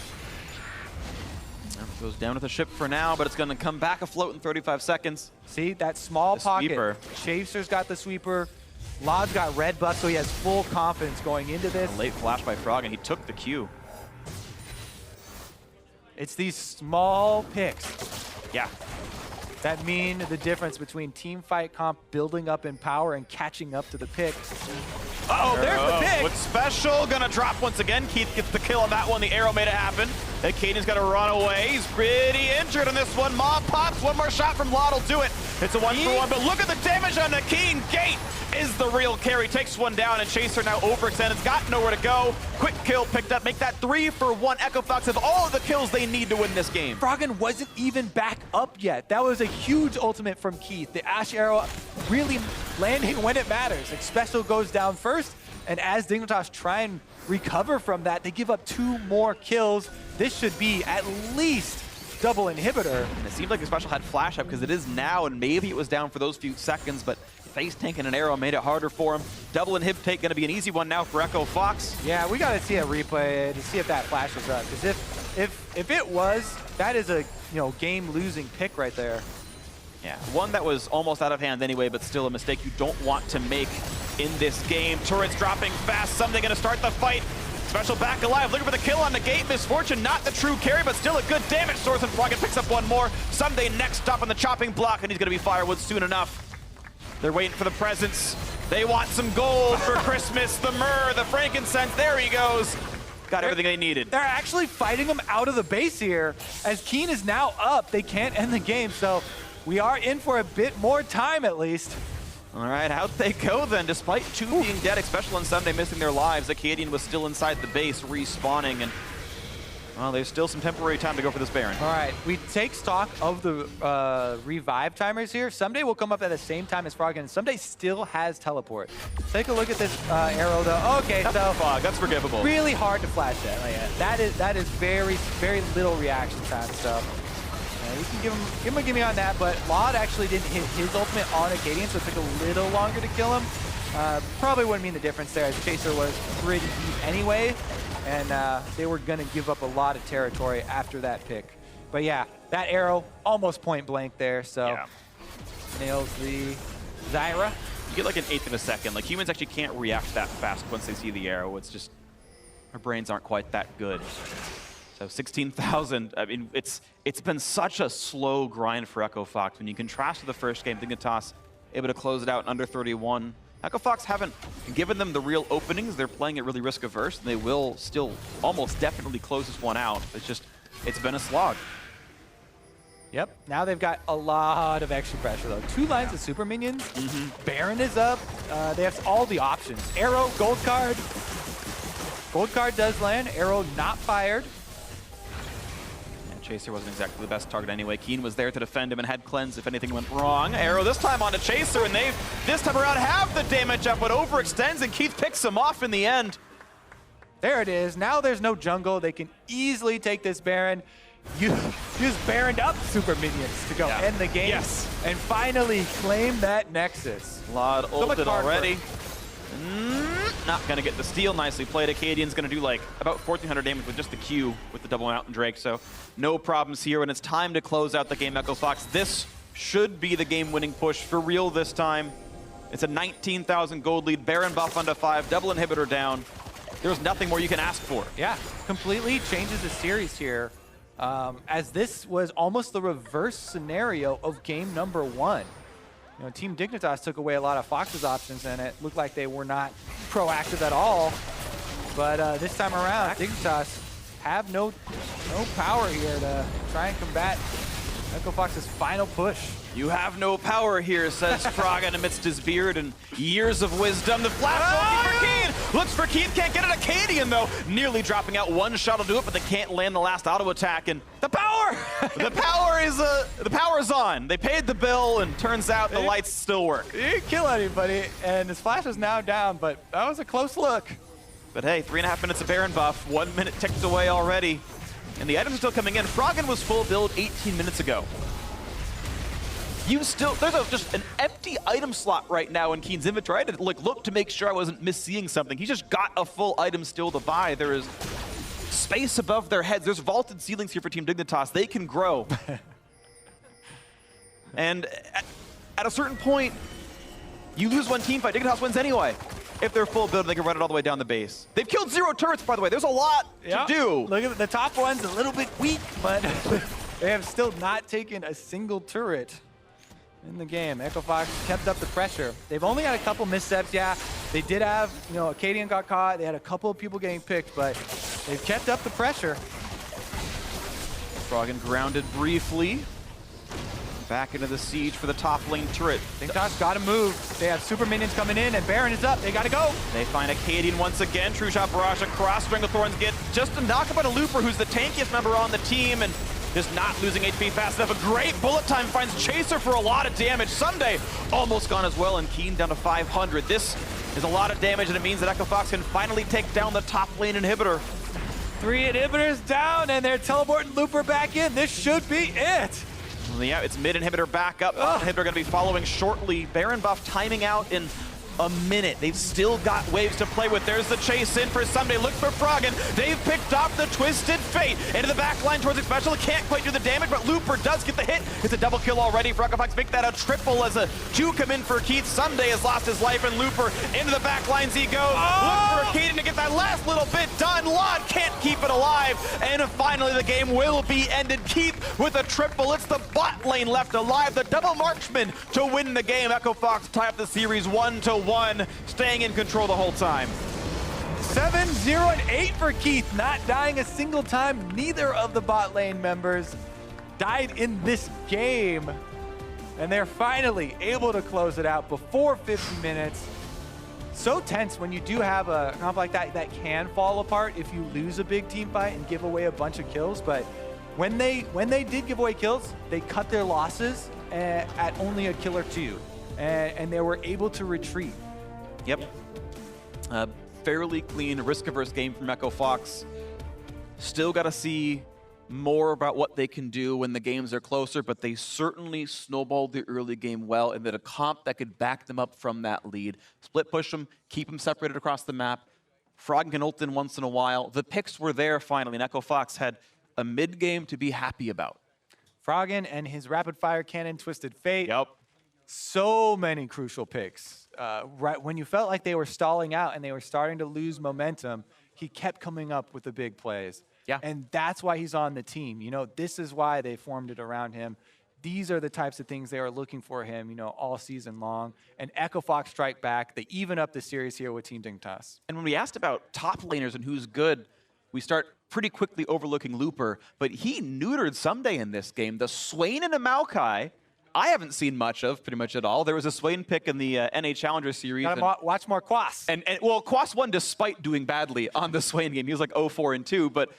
Goes down with the ship for now, but it's going to come back afloat in 35 seconds. See, that small pocket. Sweeper. Chaser's got the sweeper. Lod's got red buff, so he has full confidence going into this. A late flash by Froggen. He took the Q. It's these small picks. Yeah. that mean the difference between team fight comp building up in power and catching up to the pick. Uh-oh, there's the pick! Xpecial gonna drop once again. Keith gets the kill on that one. The arrow made it happen. And Caden's gotta run away. He's pretty injured on this one. Mob pops. One more shot from Lot will do it. It's a 1-for-1, but look at the damage on the Keane. Gate is the real carry. Takes one down, and Chaser now overextended. Got nowhere to go. Quick kill picked up. Make that 3-for-1. Echo Fox have all of the kills they need to win this game. Froggen wasn't even back up yet. That was a huge ultimate from Keith. The Ashe arrow really landing when it matters. Xpecial goes down first, and as Dignitas try and recover from that, they give up 2 more kills. This should be at least double inhibitor. And it seemed like Xpecial had flash up because it is now, and maybe it was down for those few seconds, but face tank and an arrow made it harder for him. Double inhib take gonna be an easy one now for Echo Fox. Yeah, we gotta see a replay to see if that flash was up, because if it was, that is a game-losing pick right there. Yeah, one that was almost out of hand anyway, but still a mistake you don't want to make in this game. Turrets dropping fast. Ssumday gonna start the fight. Xpecial back alive, looking for the kill on the gate. Misfortune, not the true carry, but still a good damage source, and Froggen picks up one more. Ssumday next stop on the chopping block, and he's gonna be firewood soon enough. They're waiting for the presents. They want some gold for Christmas. The myrrh, the frankincense, there he goes. Got everything they needed. They're actually fighting him out of the base here. As Keane is now up, they can't end the game, so we are in for a bit more time at least. All right, out they go then. Despite 2 being dead, Xpecial and Ssumday missing their lives, Akaadian was still inside the base, respawning, and well, there's still some temporary time to go for this Baron. All right, we take stock of the revive timers here. Ssumday will come up at the same time as Froggen. Ssumday still has teleport. Take a look at this arrow though. Okay, so fog. That's forgivable. Really hard to flash that. That is very little reaction time. So you can give him a gimme on that, but Laud actually didn't hit his ultimate on Akaadian, so it took a little longer to kill him. Probably wouldn't mean the difference there, as Chaser was pretty deep anyway, and they were going to give up a lot of territory after that pick. But yeah, that arrow almost point blank there, so yeah. Nails the Zyra. You get like an 1/8 of a second. Like, humans actually can't react that fast once they see the arrow. It's just, our brains aren't quite that good. So 16,000, I mean, it's been such a slow grind for Echo Fox. When you contrast to the first game, Dignitas able to close it out in under 31. Echo Fox haven't given them the real openings. They're playing it really risk-averse, and they will still almost definitely close this one out. It's just, it's been a slog. Yep, now they've got a lot of extra pressure though. 2 lines of super minions, Baron is up, they have all the options. Arrow, gold card. Gold card does land, arrow not fired. Chaser wasn't exactly the best target anyway. Keane was there to defend him and had cleanse if anything went wrong. Arrow this time onto Chaser, and they this time around have the damage up, but overextends, and Keith picks him off in the end. There it is. Now there's no jungle. They can easily take this Baron. Use Baroned up super minions to go end the game. Yes. And finally claim that Nexus. Laud ulted already. Not gonna get the steal. Nicely played. Akaadian's gonna do like about 1,400 damage with just the Q with the double Mountain Drake, so no problems here. When it's time to close out the game, Echo Fox, this should be the game-winning push for real this time. It's a 19,000 gold lead, Baron buff onto 5, double inhibitor down. There's nothing more you can ask for. Yeah, completely changes the series here, as this was almost the reverse scenario of game number 1. You know, Team Dignitas took away a lot of Fox's options, and it looked like they were not proactive at all. But this time around, Dignitas have no power here to try and combat Echo Fox's final push. You have no power here, says Froggen amidst his beard and years of wisdom. The flash for Keane! Looks for Keane, can't get it. Akaadian, though, nearly dropping out. One shot will do it, but they can't land the last auto attack. And the power! the power is on. They paid the bill, and turns out the lights still work. He didn't kill anybody, and his flash is now down, but that was a close look. But hey, 3.5 minutes of Baron buff, 1 minute ticked away already. And the items are still coming in. Froggen was full build 18 minutes ago. There's just an empty item slot right now in Keane's inventory. I had to look to make sure I wasn't misseeing something. He just got a full item still to buy. There is space above their heads. There's vaulted ceilings here for Team Dignitas. They can grow. And at a certain point, you lose one team fight, Dignitas wins anyway. If they're full build, they can run it all the way down the base. They've killed 0 turrets, by the way. There's a lot to do. Look at the top one's a little bit weak, but they have still not taken a single turret. in the game. EchoFox kept up the pressure. They've only had a couple missteps. Yeah, they did have, you know, Akaadian got caught. They had a couple of people getting picked, but they've kept up the pressure. Froggen grounded briefly. Back into the siege for the top lane turret. Dignitas got to move. They have super minions coming in, and Baron is up. They got to go. They find Akaadian once again. True Shot Barrage across. Stranglethorns get just a knock about a Looper, who's the tankiest member on the team, and just not losing HP fast enough. A great bullet time finds Chaser for a lot of damage. Ssumday almost gone as well, and Keane down to 500. This is a lot of damage, and it means that EchoFox can finally take down the top lane inhibitor. 3 inhibitors down, and they're teleporting Looper back in. This should be it. Yeah, it's mid inhibitor back up. Inhibitor going to be following shortly. Baron buff timing out in a minute. They've still got waves to play with. There's the chase in for Ssumday. Look for Froggen. They've picked off the Twisted Fate. Into the back line towards Xpecial. Can't quite do the damage, but Looper does get the hit. It's a double kill already for EchoFox. Make that a triple as a 2 come in for Keith. Ssumday has lost his life, and Looper into the back lines he goes. Look for Keane to get that last little bit done. Lod can't keep it alive. And finally the game will be ended. Keith with a triple. It's the bot lane left alive. The double marksman to win the game. EchoFox tie up the series 1-1, staying in control the whole time. 7-0 and 8 for Keith, not dying a single time. Neither of the bot lane members died in this game. And they're finally able to close it out before 50 minutes. So tense when you do have a comp like that that can fall apart if you lose a big team fight and give away a bunch of kills. But when they did give away kills, they cut their losses at only a kill or 2. And they were able to retreat. Yep. Fairly clean, risk-averse game from EchoFox. Still got to see more about what they can do when the games are closer, but they certainly snowballed the early game well, and that a comp that could back them up from that lead. Split push them, keep them separated across the map. Froggen can ult in once in a while. The picks were there finally, and EchoFox had a mid-game to be happy about. Froggen and his rapid-fire cannon Twisted Fate. Yep. So many crucial picks. Right when you felt like they were stalling out and they were starting to lose momentum, he kept coming up with the big plays. Yeah. And that's why he's on the team. You know, this is why they formed it around him. These are the types of things they are looking for him, you know, all season long. And EchoFox strike back. They even up the series here with Team Dignitas. And when we asked about top laners and who's good, we start pretty quickly overlooking Looper, but he neutered Ssumday in this game. The Swain and the Maokai, I haven't seen much of, pretty much at all. There was a Swain pick in the NA Challenger series. Gotta watch more Quas. And well, Quas won despite doing badly on the Swain game. He was like 0-4-2, but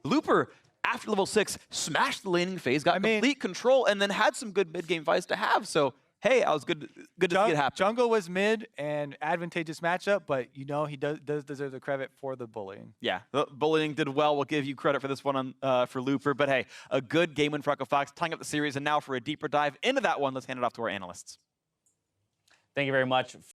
Looper, after level 6, smashed the laning phase, got complete control, and then had some good mid-game fights to have. So, hey, I was good to see it happen. Jungle was mid and advantageous matchup, but you know he does deserve the credit for the bullying. Yeah, the bullying did well. We'll give you credit for this one for Looper. But hey, a good game win for EchoFox, tying up the series. And now for a deeper dive into that one, let's hand it off to our analysts. Thank you very much.